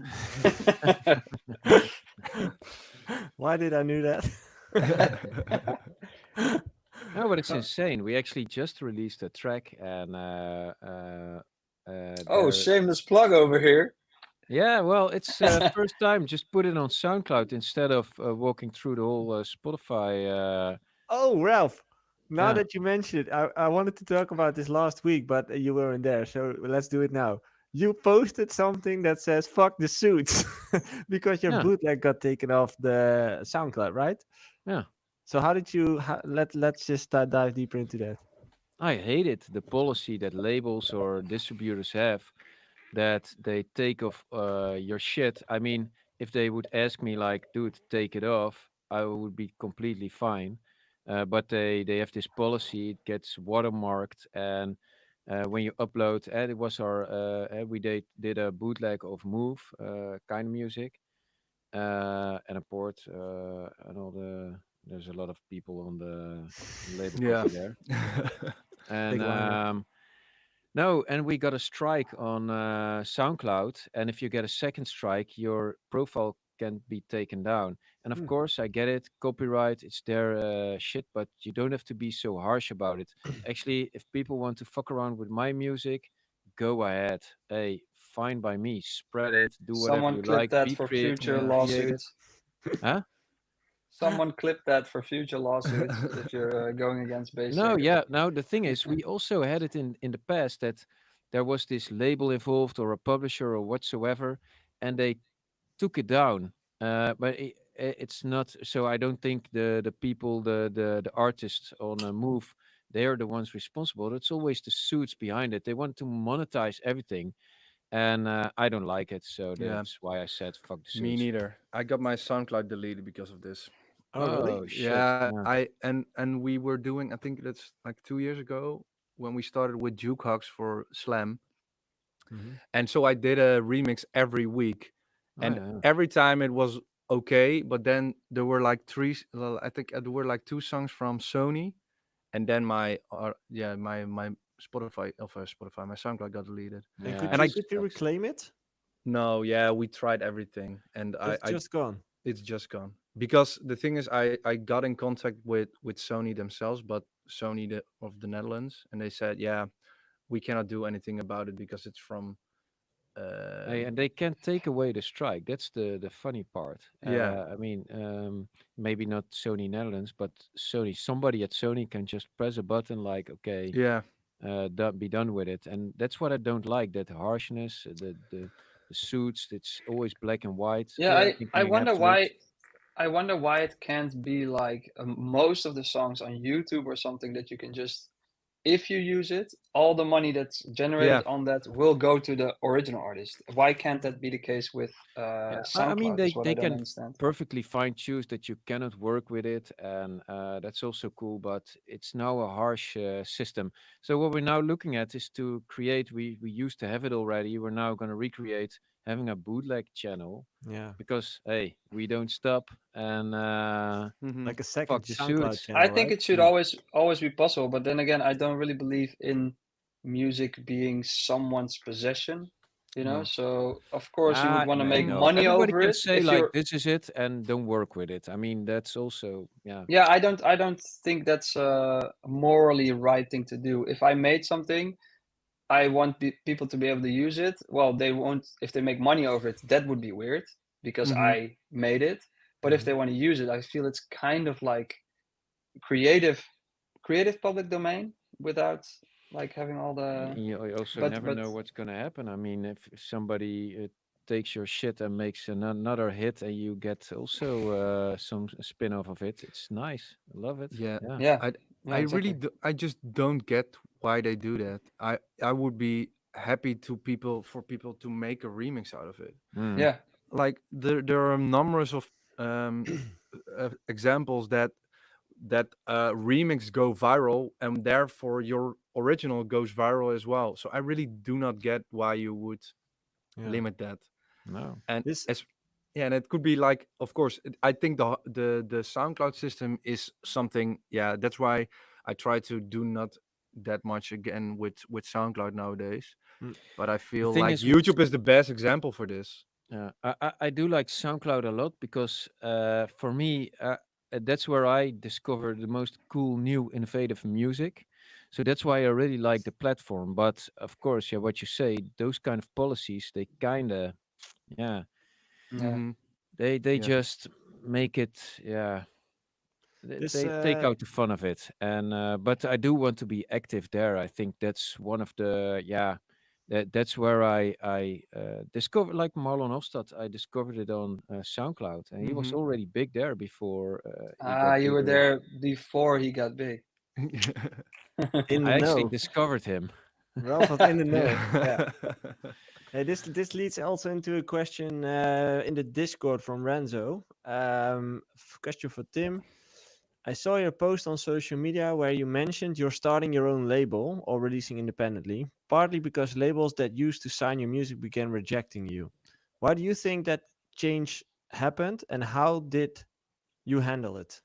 Why did I knew that? No, but it's insane. We actually just released a track, and Oh, there. shameless plug over here. Yeah, well, it's first time. Just put it on SoundCloud instead of walking through the whole Spotify. Oh, Ralph. Now Yeah, that you mentioned it, I wanted to talk about this last week, but you weren't there. So let's do it now. You posted something that says "fuck the suits" because your yeah, bootleg got taken off the SoundCloud, right? yeah. So how did you? Let's just dive deeper into that. I hate it. The policy that labels or distributors have that they take off your shit. I mean, if they would ask me like, dude, take it off, I would be completely fine. But they have this policy. It gets watermarked, and when you upload, and it was our we did a bootleg of Move kind of music and a port and all the. There's a lot of people on the label Yeah. cover there, and Big lineup. no, and we got a strike on SoundCloud, and if you get a second strike, your profile can be taken down. And of Hmm. course, I get it, copyright, it's their shit, but you don't have to be so harsh about it. Actually, if people want to fuck around with my music, go ahead. Hey, fine by me. Spread it, do whatever Someone you clip like, that be for future Yeah. creative. lawsuits. Huh? Someone clip that for future lawsuits if you're going against No, BASSJACKERS. yeah. Now the thing is, we also had it in the past that there was this label involved or a publisher or whatsoever, and they took it down. But it's not. So I don't think the people, the artists on a Move, they are the ones responsible. It's always the suits behind it. They want to monetize everything, and I don't like it. So Yeah. that's why I said fuck the Me suits. neither. I got my SoundCloud deleted because of this. Oh, really? Oh shit! Yeah, Yeah. and we were doing. I think that's like 2 years ago when we started with HOX for Slam, Hmm. and so I did a remix every week, Oh and yeah. every time it was okay, but then there were like well, I think there were like two songs from Sony, and then my Spotify, my SoundCloud got deleted, And Yeah, and I could you sucks. reclaim it? no, yeah, we tried everything, and It's just gone. it's just gone because the thing is I got in contact with Sony themselves, but Sony of the Netherlands, and they said, yeah, we cannot do anything about it because it's from Hey, um and they can't take away the strike. That's the funny part. yeah, I mean, maybe not Sony Netherlands, but Sony. Somebody at Sony can just press a button like, okay, yeah, be done with it. And that's what I don't like. That harshness, the suits. It's always black and white. Yeah, I Everything wonder why. absolute. I wonder why it can't be like most of the songs on YouTube or something that you can just, if you use it, all the money that's yeah, generated on that will go to the original artist. Why can't that be the case with Yeah, I mean SoundCloud? Is what I they don't can understand. perfectly fine choose that you cannot work with it, and that's also cool. But it's now a harsh system. So what we're now looking at is to create. We used to have it already. We're now going to recreate having a bootleg channel Yeah, because hey, we don't stop and hmm like a second fuck the SoundCloud suits. I channel, think right? it should always be possible, but then again, I don't really believe in music being someone's possession, you know. No. So of course you would want to No, make no. money Everybody over can it say if like you're. this is it and don't work with it. I mean, that's also Yeah, I don't think that's a morally right thing to do. If I made something, I want people to be able to use it. Well, they won't if they make money over it. That would be weird because Mhm. I made it. But if they want to use it, I feel it's kind of like creative public domain without like having all the. you also But never know what's gonna happen. I mean, if somebody takes your shit and makes another hit, and you get also some spin-off of it, it's nice. I love it. Yeah. Yeah. yeah, I yeah, I really exactly. do, I just don't get why they do that. I would be happy for people to make a remix out of it. Mm. Yeah, Like there are numerous of examples that remix go viral and therefore your original goes viral as well. So I really do not get why you would Yeah. limit that. No. And This as yeah, and it could be like, of course, I think the SoundCloud system is something. Yeah, that's why I try to do not that much again with SoundCloud nowadays. Mm. But I The feel thing like is with YouTube is the best example for this. I do like SoundCloud a lot because for me that's where I discover the most cool, new, innovative music. So that's why I really like the platform. But of course, yeah, what you say, those kind of policies, they kind of, yeah, yeah, Hmm. they Yeah. just make it, yeah, This they take out the fun of it. And but I do want to be active there. I think that's one of the, yeah. That's where I discovered, like Marlon Hofstad. I discovered it on SoundCloud, and he was Hmm. already big there before he got you were bigger. there before he got big. in the I actually know. discovered him. Ralph was in the know. Yeah. Yeah. This leads also into a question in the Discord from Renzo. Question for Tim. I saw your post on social media where you mentioned you're starting your own label or releasing independently, partly because labels that used to sign your music began rejecting you. Why do you think that change happened, and how did you handle it?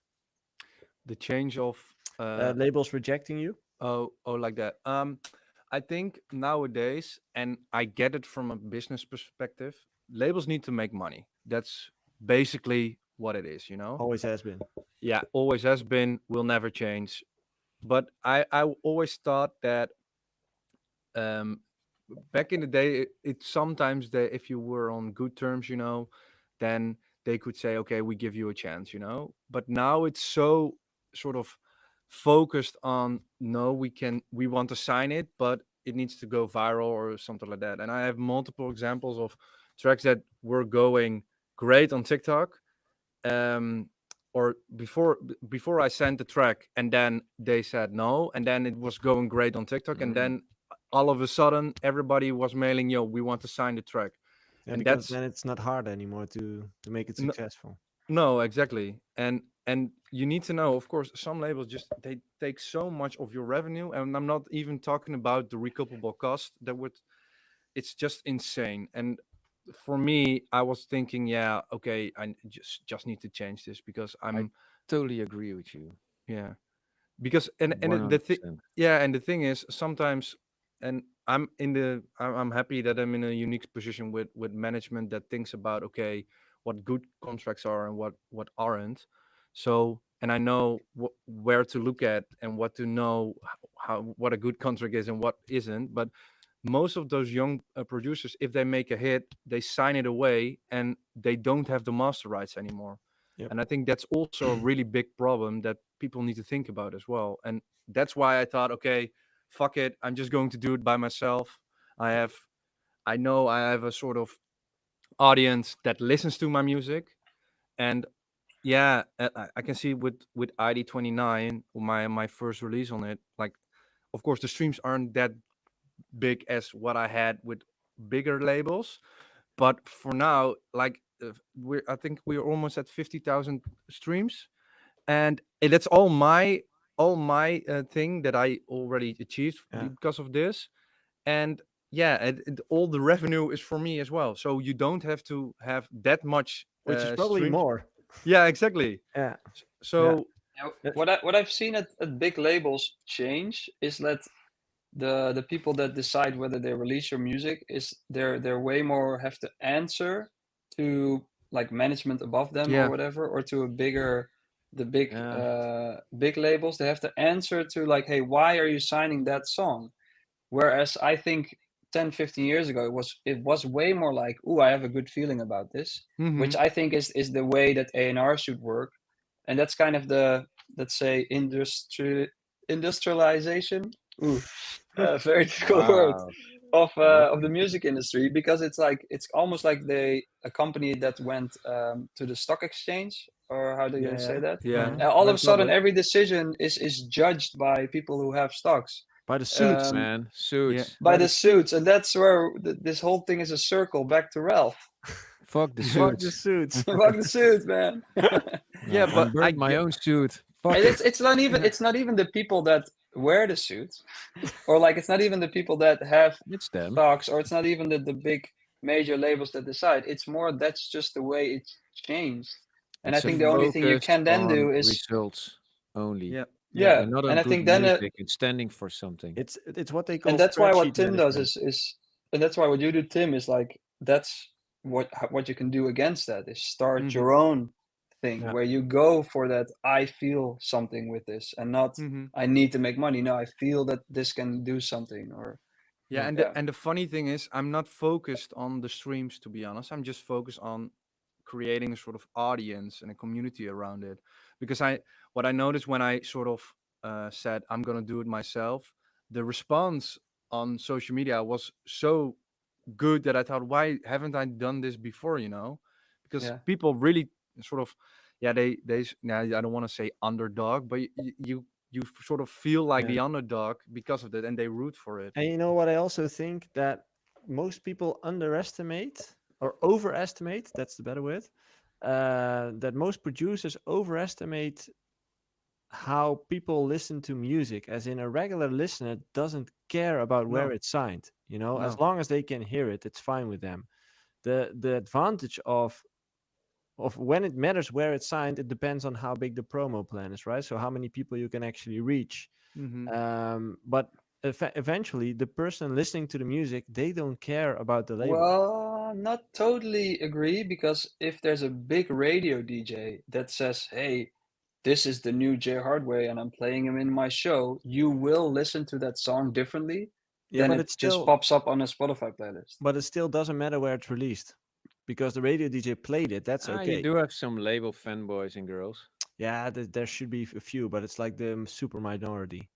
The change of Labels rejecting you? like that. I think nowadays, and I get it from a business perspective, labels need to make money. That's basically what it is, you know? Always has been. Yeah, always has been, will never change. But I always thought that um back in the day, it sometimes they, if you were on good terms, you know, then they could say, okay, we give you a chance, you know. But now it's so sort of focused on, no, we want to sign it, but it needs to go viral or something like that. And I have multiple examples of tracks that were going great on TikTok, um or before I sent the track, and then they said no, and then it was going great on TikTok, and then all of a sudden everybody was mailing, yo, we want to sign the track. Yeah, And because that's then it's not hard anymore to make it no, successful. no, exactly. And you need to know, of course, some labels just they take so much of your revenue, and I'm not even talking about the recoupable cost that would, it's just insane. And for me, I was thinking, yeah, okay, I just need to change this because I I'm, totally agree with you. yeah, because One the hundred thing, percent. yeah, and the thing is sometimes, and I'm happy that I'm in a unique position with management that thinks about, okay, what good contracts are and what aren't. So, and I know where to look at and what to know, how what a good contract is and what isn't. But most of those young producers, if they make a hit, they sign it away and they don't have the master rights anymore. Yep. And I think that's also a really big problem that people need to think about as well. And that's why I thought, okay, fuck it, I'm just going to do it by myself. I know I have a sort of audience that listens to my music. And yeah, I can see with ID 29, my first release on it, like, of course the streams aren't that big as what I had with bigger labels, but for now, like, I think we're almost at 50,000 streams, and that's all my thing that I already achieved Yeah. because of this. And yeah, and all the revenue is for me as well, so you don't have to have that much Which is probably streams. more. Yeah, exactly. Yeah. So What I've seen at big labels change is that the people that decide whether they release your music is they're way more have to answer to like management above them or Yeah. whatever, or to a bigger the big Yeah. big labels. They have to answer to like, hey, why are you signing that song? Whereas I think 10, 15 years ago it was way more like, oh, I have a good feeling about this, which Mm-hmm. I think is the way that A&R should work. And that's kind of the, let's say, industrialization. Ooh, very difficult word Wow. of the Okay. music industry, because it's like it's almost like a company that went to the stock exchange, or how do you Yeah, say yeah. that? Yeah. All of a Went sudden, public every decision is judged by people who have stocks, by the suits. Suits, um, man. Yeah. Suits. by By the the suits. suits, and that's where this whole thing is a circle back to Ralph. Fuck the Fuck the suits. suits. Fuck the suits, man. Yeah, I but I burned my get. own suit. And Fuck it. it's not even the people that wear the suits, or like it's not even the people that have It's them. stocks, or it's not even the big major labels that decide. It's more that's just the way it's changed. And I It's a think the only thing you focus can then on do is, results only, Yeah. Yeah, yeah, and not and on I good think then music and standing for something. it's what they call and that's why what spreadsheet Tim does management. is and that's why what you do, Tim, is like that's what you can do against that is start Mm-hmm. your own thing Yeah, where you go for that I feel something with this, and not Mm-hmm. I need to make money. No, I feel that this can do something, or Yeah, yeah, and yeah. the funny thing is, I'm not focused on the streams, to be honest. I'm just focused on creating a sort of audience and a community around it. Because what I noticed when I sort of said I'm gonna do it myself, the response on social media was so good that I thought, why haven't I done this before? Because Yeah. people really sort of, yeah, now I don't want to say underdog, but you sort of feel like yeah. the underdog because of that, and they root for it. And you know what? I also think that most people underestimate or overestimate. That's the better word. That most producers overestimate how people listen to music, as in a regular listener doesn't care about where No, it's signed. As no. long as they can hear it, it's fine with them. The advantage of when it matters where it's signed, it depends on how big the promo plan is, right? So how many people you can actually reach. Mm-hmm. But eventually, the person listening to the music, they don't care about the label. Well, not totally agree, because if there's a big radio DJ that says, "Hey, this is the new J Hardway and I'm playing him in my show," you will listen to that song differently Yeah, than but it it's just still, pops up on a Spotify playlist. but it still doesn't matter where it's released, because the radio DJ played it. That's You okay. do have some label fanboys and girls. Yeah, there should be a few, but it's like the super minority.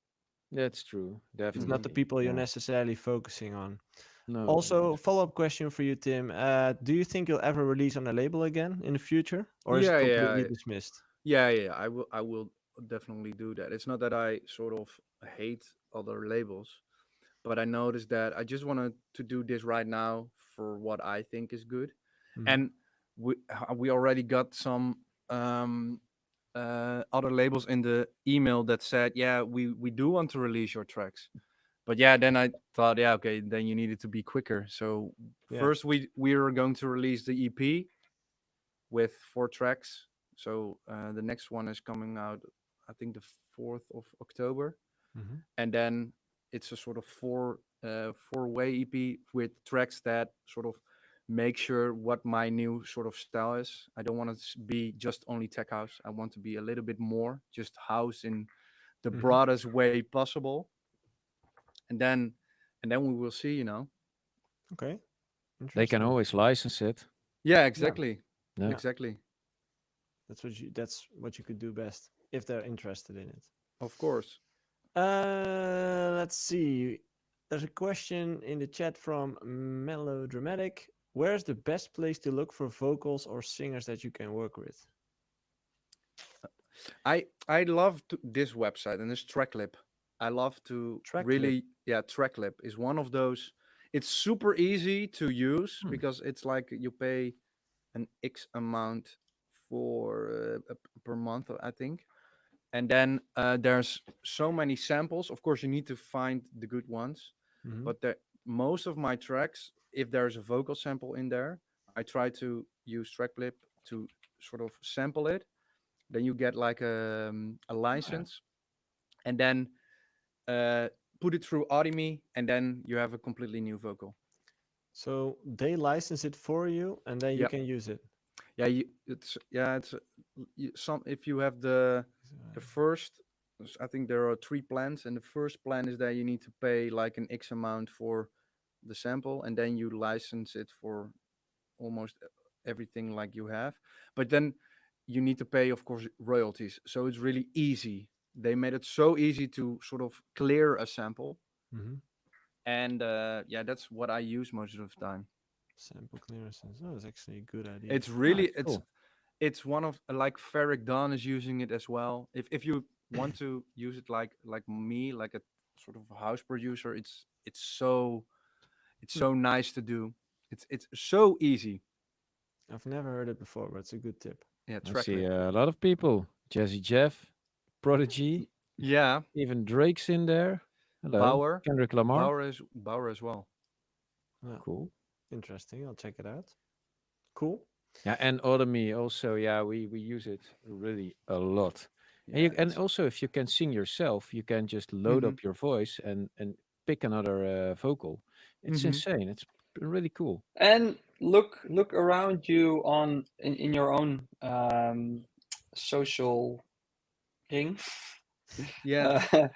That's true. It's not the Definitely. people you're Yeah. necessarily focusing on. No, no, no, Also, definitely. follow-up question for you, Tim. Do you think you'll ever release on a label again in the future, or is it Yeah, completely yeah, dismissed? yeah, yeah. I will definitely do that. It's not that I sort of hate other labels, but I noticed that I just wanted to do this right now for what I think is good. Mhm. And we already got some other labels in the email that said, yeah, we do want to release your tracks. But yeah, then I thought, yeah, okay, then you needed to be quicker. So Yeah. first we are going to release the EP with 4 tracks. So the next one is coming out, I think, the 4th of October, Mhm. and then it's a sort of four-way EP with tracks that sort of make sure what my new sort of style is. I don't want it to be just only tech house. I want to be a little bit more just house in the Mhm. broadest way possible, and then we will see. Okay. They can Interesting. always license it. Yeah, Yeah. exactly, Yeah. Yeah. exactly. That's what you could do best if they're interested in it. Of course. Let's see. There's a question in the chat from Melodramatic. Where's the best place to look for vocals or singers that you can work with? I love this website and this Tracklip. I love to Tracklip. really, yeah, Tracklip is one of those. It's super easy to use Hmm. because it's like you pay an X amount for per month, I think, and then there's so many samples. Of course, you need to find the good ones, Mhm. but most of my tracks, if there's a vocal sample in there, I try to use Tracklip to sort of sample it. Then you get like a Yeah. license, and then uh, put it through Audemy, and then you have a completely new vocal. So they license it for you, and then you Yeah. can use it. Yeah, it's some if you have the first. I think there are 3 plans, and the first plan is that you need to pay like an X amount for the sample, and then you license it for almost everything like you have. But then you need to pay, of course, royalties. So it's really easy. They made it so easy to sort of clear a sample, Mm-hmm. and yeah, that's what I use most of the time. Sample clearances. Oh, that's actually a good idea. It's Ah, really cool. it's one of like Ferric Dawn is using it as well. If you want to use it like me, like a sort of house producer, it's so nice to do. It's so easy. I've never heard it before, but it's a good tip. Yeah, I see Trackly. a lot of people. Jazzy Jeff, Prodigy, Yeah, even Drake's in there. Hello, Bauer, Kendrick Lamar. Bauer as well. Yeah, Cool. interesting. I'll check it out. Cool. Yeah, and Audemy also. Yeah, we use it really a lot. And Yeah, and also if you can sing yourself, you can just load mm-hmm, up your voice and pick another vocal. It's mm-hmm. insane. It's really cool. And look around you in your own social ring. Yeah,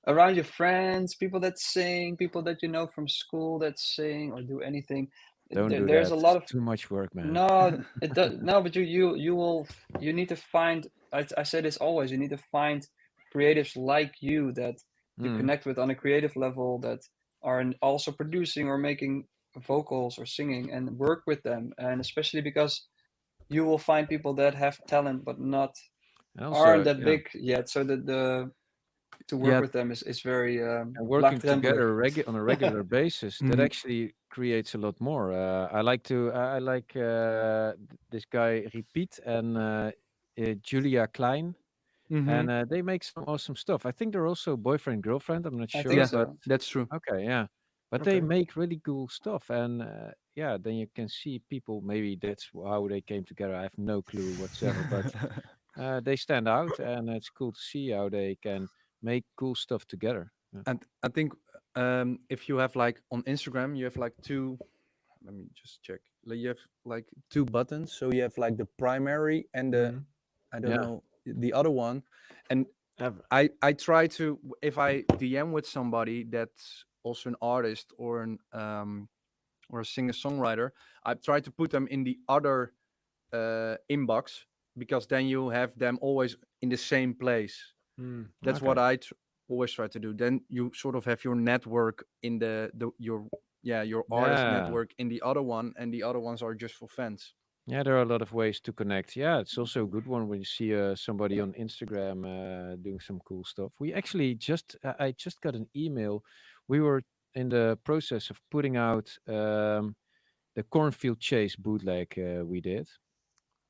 Around your friends, people that sing, people that you know from school that sing or do anything. Don't do There's that. a lot It's of too much work, man. no, it does no, but you need to find. I say this always. You need to find creatives like you that you Mm. connect with on a creative level that are also producing or making vocals or singing and work with them. And especially because you will find people that have talent but not And aren't also, that yeah, big yet. So that the to work yeah, with them is very and working laagdrempelig. together on a regular basis, that mhm, actually creates a lot more. I like this guy Repeat and Julia Klein, mhm. and they make some awesome stuff. I think they're also boyfriend girlfriend. I'm not I think sure, Yeah, but so. that's true. okay, yeah. But they Okay. make really cool stuff, and yeah, then you can see people. Maybe that's how they came together. I have no clue whatsoever, but they stand out, and it's cool to see how they can make cool stuff together. Yeah. And I think if you have like on Instagram, you have like two. Let me just check. You have like two buttons. So you have like the primary and the Mm-hmm. I don't Yeah. know the other one. And Ever. I try to if I DM with somebody that's also an artist or a singer songwriter, I try to put them in the other inbox because then you have them always in the same place. Mm. That's Okay. what always try to do. Then you sort of have your network in your artist Yeah. network in the other one, and the other ones are just for fans. Yeah, there are a lot of ways to connect. Yeah, it's also a good one when you see somebody on Instagram doing some cool stuff. We actually I just got an email. We were in the process of putting out the Cornfield Chase bootleg we did.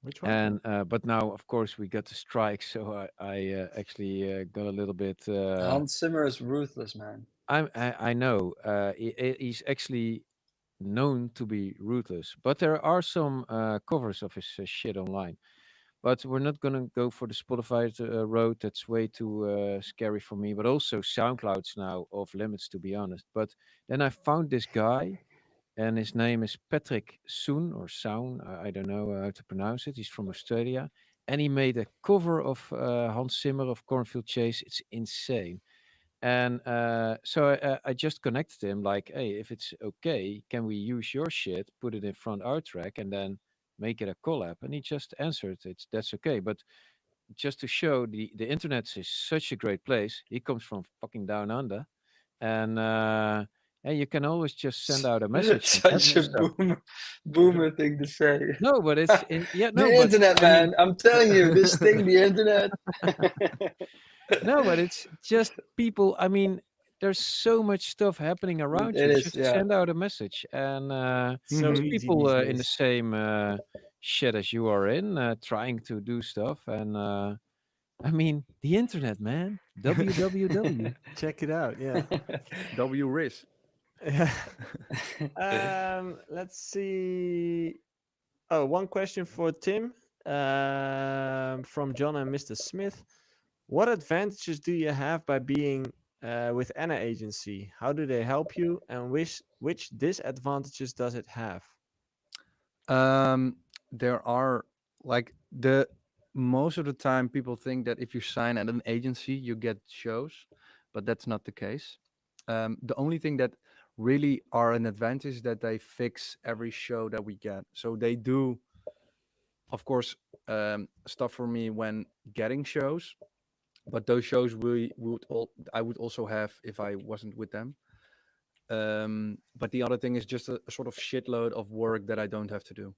Which one? And but now, of course, we got the strike, so I actually got a little bit. Hans Zimmer is ruthless, man. I know he's actually known to be ruthless, but there are some covers of his shit online. But we're not gonna go for the Spotify road. That's way too scary for me. But also SoundCloud's now off limits, to be honest. But then I found this guy, and his name is Patrick Soon or Soun. I don't know how to pronounce it. He's from Australia, and he made a cover of Hans Zimmer of Cornfield Chase. It's insane. And so I just connected him like, hey, if it's okay, can we use your shit, put it in front our track, and then make it a collab? And he just answered, that's okay. But just to show the internet is such a great place. He comes from fucking down under, and you can always just send out a message and ask Such for a stuff. boomer thing to say. No, but yeah, The no, but internet, I mean, man. I'm telling you, this thing, the internet. no, but it's just people. I mean, there's so much stuff happening around It you. is, Just yeah. send out a message, and So there's Mhm. easy people these in the days. same shit as you are in, trying to do stuff. And I mean, the internet, man. www. Check it out. Yeah. W Riz. Yeah. Let's see. Oh, one question for Tim from John and Mr. Smith. What advantages do you have by being with Anna agency? How do they help you, and which disadvantages does it have? Um, there are like the most of the time people think that if you sign at an agency you get shows, but that's not the case. The only thing that really are an advantage is that they fix every show that we get. So they do, of course, stuff for me when getting shows, but those shows I would also have if I wasn't with them. But the other thing is just a sort of shitload of work that I don't have to do.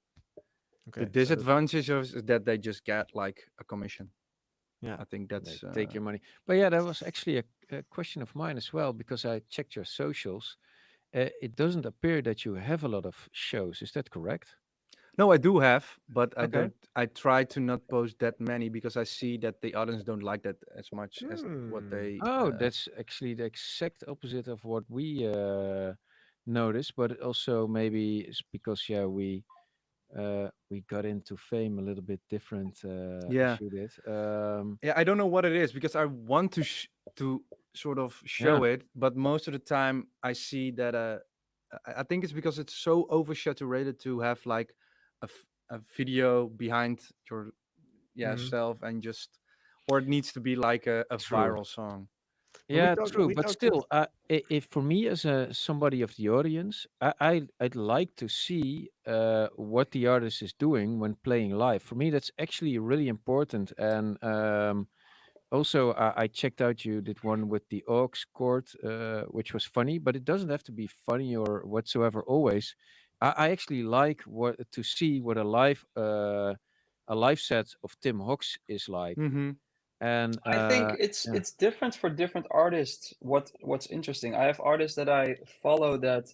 The Okay, so disadvantage is that they just get like a commission. yeah, I think They that's take your money. But yeah, that was actually a question of mine as well because I checked your socials. It doesn't appear that you have a lot of shows. Is that correct? no, I do have, but I Okay. don't. I try to not post that many because I see that the audience don't like that as much as what hmm. they. Oh, that's actually the exact opposite of what we noticed. But also maybe it's because yeah we got into fame a little bit different as Yeah, you did. yeah. I don't know what it is because I want to sort of Yeah, show it, but most of the time I see that. I think it's because it's so oversaturated to have like a video behind your Hmm. self and just, or it needs to be like a true. viral song. But we Yeah, talked true. we But talked with still, if for me as a somebody of the audience, I'd like to see what the artist is doing when playing live. For me, that's actually really important. And also, I checked out you did one with the aux chord, which was funny, but it doesn't have to be funny or whatsoever. Always, I actually like what to see what a live set of Tim Hox is like. Mm-hmm. And I think yeah. it's different for different artists. What's interesting, I have artists that I follow that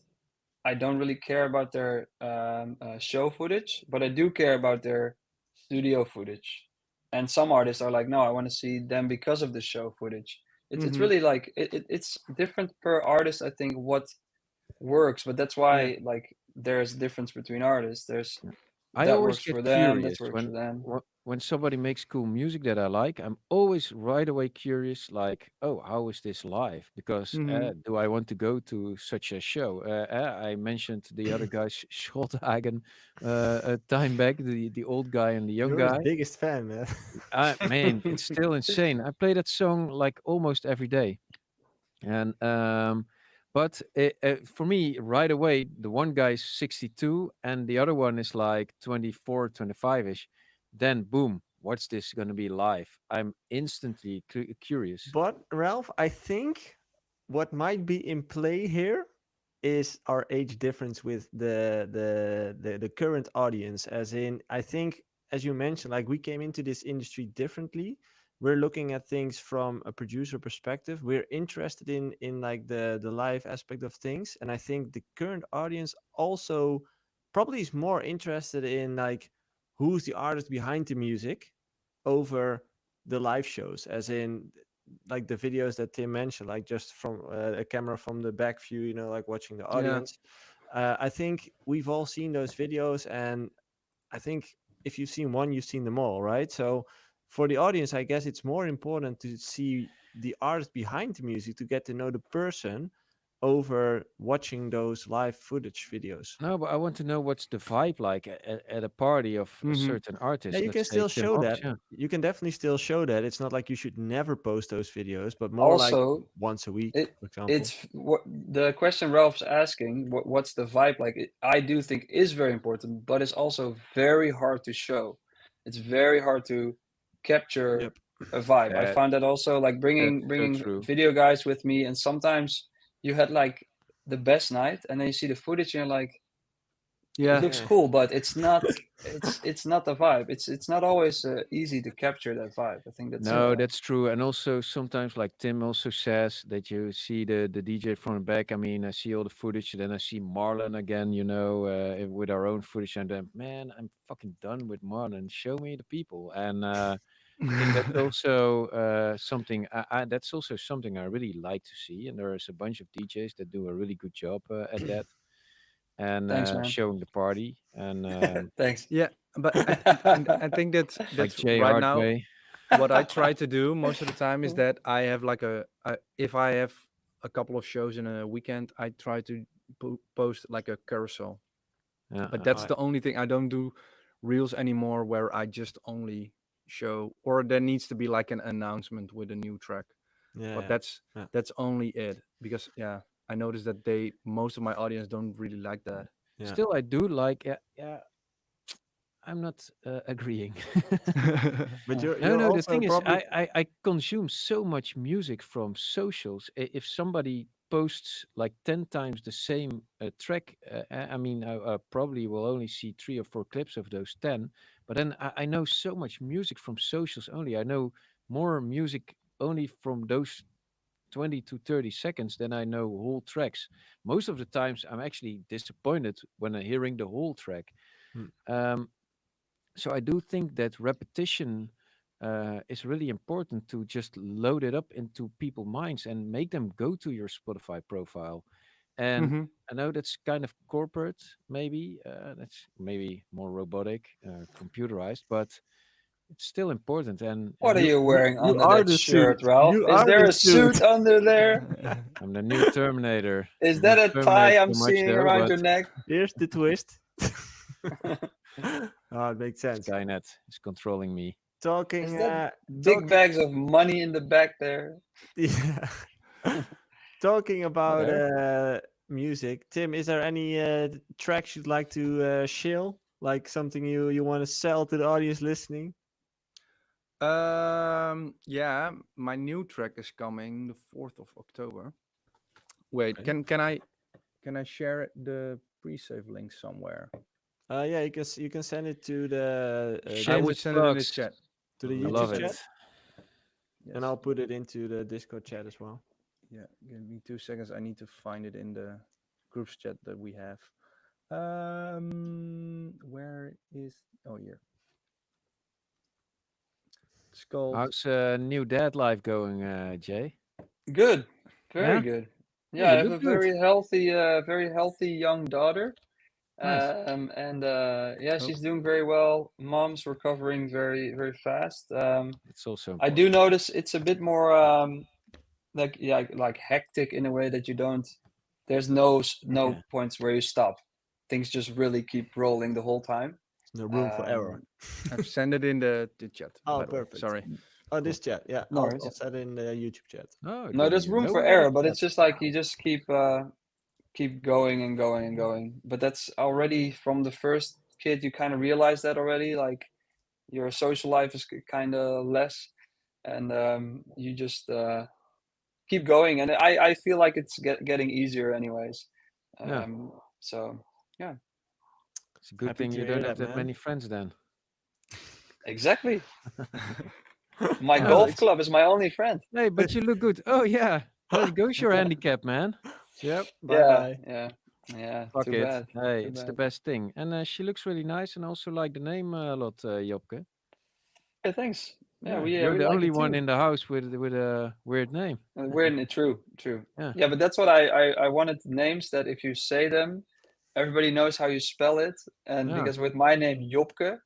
I don't really care about their show footage, but I do care about their studio footage. And some artists are like, no, I want to see them because of the show footage. It's Mm-hmm. really like it's different per artist. I think what works, but that's yeah. why like there's a difference between artists. There's I that always works get for them, that curious works for them. when somebody makes cool music that I like. I'm always right away curious, like, oh, how is this live? Because Mm-hmm. do I want to go to such a show? I mentioned the other guy, Scholthagen, a time back, the old guy and the young You're his guy. biggest fan, man. Man, it's still insane. I play that song like almost every day. And but for me right away the one guy's 62 and the other one is like 24, 25ish. Then boom, what's this going to be live? I'm instantly curious. But Ralph, I think what might be in play here is our age difference with the current audience. As in, I think, as you mentioned, like we came into this industry differently. We're looking at things from a producer perspective. We're interested in like the live aspect of things, and I think the current audience also probably is more interested in like who's the artist behind the music over the live shows, as in like the videos that Tim mentioned, like just from a camera from the back view, like watching the Yeah. audience. I think we've all seen those videos, and I think if you've seen one, you've seen them all, right? So for the audience, I guess it's more important to see the artist behind the music to get to know the person over watching those live footage videos. No, but I want to know what's the vibe like at a party of a Mm-hmm. certain Yeah, artist, you can let's say still Tim show Hox. that. Yeah. You can definitely still show that. It's not like you should never post those videos, but more like Also, once a week, it for example. it's what the question Ralph's asking. What's the vibe like? I do think is very important, but it's also very hard to show. It's very hard to capture Yep. a vibe. I that found that also like that's so bringing true. video guys with me, and sometimes you had like the best night, and then you see the footage, and you're like, it Yeah. looks Yeah. cool, but it's not the vibe. It's not always easy to capture that vibe. I think that's No, that's true. And also sometimes like Tim also says that you see the DJ from the back. I mean, I see all the footage, then I see Marlon again, with our own footage, and then man, I'm fucking done with Marlon. Show me the people. And I think that's also something that's also something I really like to see. And there's a bunch of DJs that do a really good job at that and thanks, man. showing the party and Thanks. Yeah, but I think that's like Jay right now. Hardway. what I try to do most of the time is that I have like if I have a couple of shows in a weekend, I try to post like a carousel. Yeah, But that's Alright. the only thing. I don't do reels anymore where I just only show, or there needs to be like an announcement with a new track. Yeah, But yeah. Yeah. that's only it, because I noticed that most of my audience don't really like that. Yeah. still I do like. Yeah, I'm not agreeing. But Yeah. No, you're no. The also thing is, probably I consume so much music from socials. If somebody posts like 10 times the same track, I mean, I probably will only see 3 or 4 clips of those 10. But then I know so much music from socials only. I know more music only from those 20 to 30 seconds than I know whole tracks. Most of the times, I'm actually disappointed when I'm hearing the whole track. Hmm. So I do think that repetition is really important to just load it up into people's minds and make them go to your Spotify profile. And Hmm. I know that's kind of corporate, maybe that's maybe more robotic, computerized, but it's still important. What are And you wearing you under are that the suit. shirt, Ralph? You Is are there the a suit. suit under there? I'm the new Terminator. Is I that don't a terminate tie I'm too much seeing though, around but your neck? Here's the twist. Oh, it makes sense. Skynet is controlling me. Is Talking, that big talking, bags of money in the back there? yeah. Talking about There. music. Tim, is there any tracks you'd like to shill? Like something you want to sell to the audience listening? Yeah, my new track is coming the 4th of October. Wait, Okay. can I share the pre-save link somewhere? Yeah, you can send it to the I would Shameless send it in the plugs. chat. to the I I would love YouTube send it. chat, it. and Yes. I'll put it into the Discord chat as well. Yeah, give me 2 seconds. I need to find it in the groups chat that we have. Where is? Oh, here. It's called. How's new dad life going, Jay? Good. Very Yeah? good. Yeah, Yeah, I you have look a good. very healthy young daughter. Nice. And yeah, Oh, she's doing very well. Mom's recovering very, very fast. It's also I do important. notice it's a bit more like hectic in a way that you don't. There's no Yeah, points where you stop. Things just really keep rolling the whole time. no room for error. I've sent it in the chat. Oh, By the way, perfect. sorry. Oh, Cool. this chat. Yeah, No I'll worries. set it in the YouTube chat. Oh, No, then there's you room know for where error, it's but at. it's just like you just keep going and going and going. But that's already from the first kid. You kind of realize that already. Like your social life is kind of less, and you just keep going. And I feel like it's getting easier, anyways. Yeah, So yeah, it's a good Happy thing to you hear don't have that, that man. many friends then. exactly. My No, golf it's club is my only friend. hey, but you look good. Oh yeah, there goes your handicap, man. Yep. Bye Yeah, bye. yeah. Fuck Too it. bad. Hey, Too it's the bad. best thing. And she looks really nice, and also like the name a lot, Jopke. Yeah, thanks. Yeah, Yeah, we you're we the like only it one too. in the house with a weird name. We're true, true. Yeah, Yeah, but that's what I wanted names that if you say them, everybody knows how you spell it. And yeah. because with my name Jopke,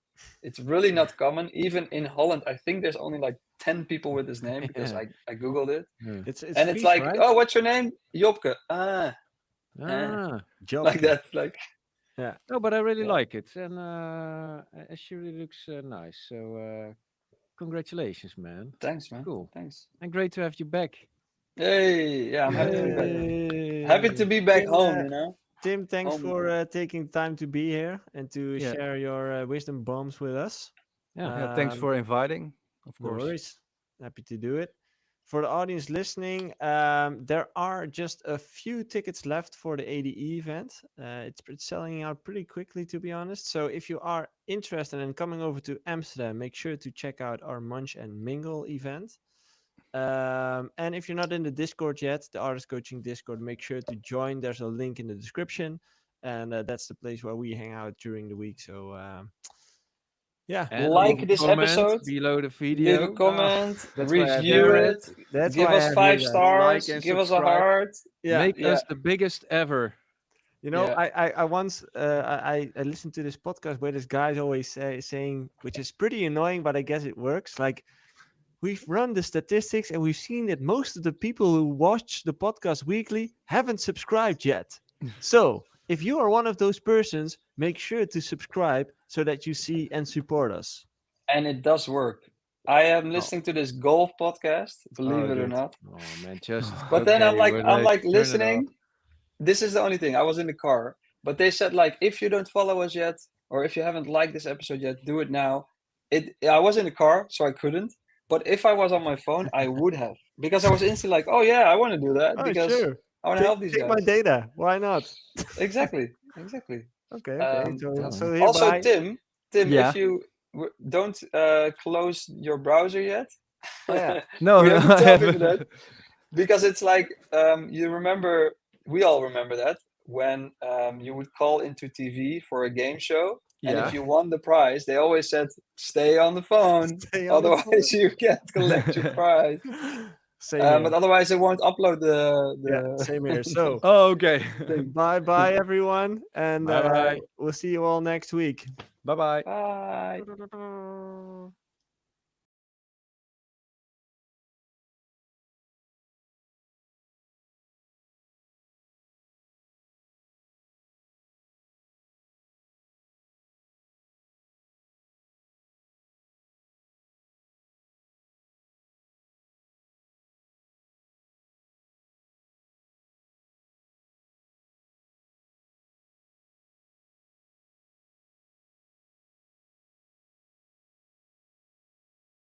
it's really not common. Even in Holland, I think there's only like 10 people with this name because Yeah. I googled it, Yeah. It's and it's Fries, like, right? oh, what's your name? Jopke. Ah, Like Jobke. that. Like Yeah. no, but I really yeah. like it, and she really looks nice. So congratulations, man. Thanks, man. Cool, Thanks. and great to have you back. Hey, yeah, I'm happy to be back, man. Happy to Yay. be back Tim, home. You know, Tim, thanks home. for taking time to be here and to Yeah, share your wisdom bombs with us. Yeah. yeah. Thanks Um, for inviting. Of no course. worries. Happy to do it. For the audience listening, there are just a few tickets left for the ADE event. It's selling out pretty quickly, to be honest. So if you are interested in coming over to Amsterdam, make sure to check out our Munch and Mingle event. And if you're not in the Discord yet, the Artist Coaching Discord, make sure to join. There's a link in the description, and that's the place where we hang out during the week. So yeah, And leave Like a this comment episode. below the Leave a video. comment. That's why I have you Review guys. it. that's Give why I us have you five guys. stars. Like and Give us a subscribe. heart. Yeah, Make Yeah. us the biggest ever. you know, Yeah. I once I listened to this podcast where this guy's always saying, which is pretty annoying, but I guess it works. Like we've run the statistics and we've seen that most of the people who watch the podcast weekly haven't subscribed yet. So if you are one of those persons, make sure to subscribe so that you see and support us. And it does work. I am listening to this golf podcast, believe it or dude. not. Oh man, just But then I'm okay, like turn it off. listening. This is the only thing. I was in the car, but they said like, if you don't follow us yet, or if you haven't liked this episode yet, do it now. I was in the car, so I couldn't. But if I was on my phone, I would have, because I was instantly like, oh yeah, I want to do that, Oh, because sure. I want to help these Take my guys. data. Why not? Exactly. Okay. So Also, hereby, Tim, Yeah. if you don't close your browser yet, Oh, yeah. No, we no, have to I tell people haven't. that, because it's like, you remember, we all remember that when you would call into TV for a game show, and Yeah. if you won the prize, they always said, stay on the phone, Stay on the otherwise you can't collect your prize. Same here. But otherwise they won't upload the Yeah, same here. So Oh, okay. bye everyone, and Bye-bye. we'll see you all next week. Bye bye. Bye. Bye.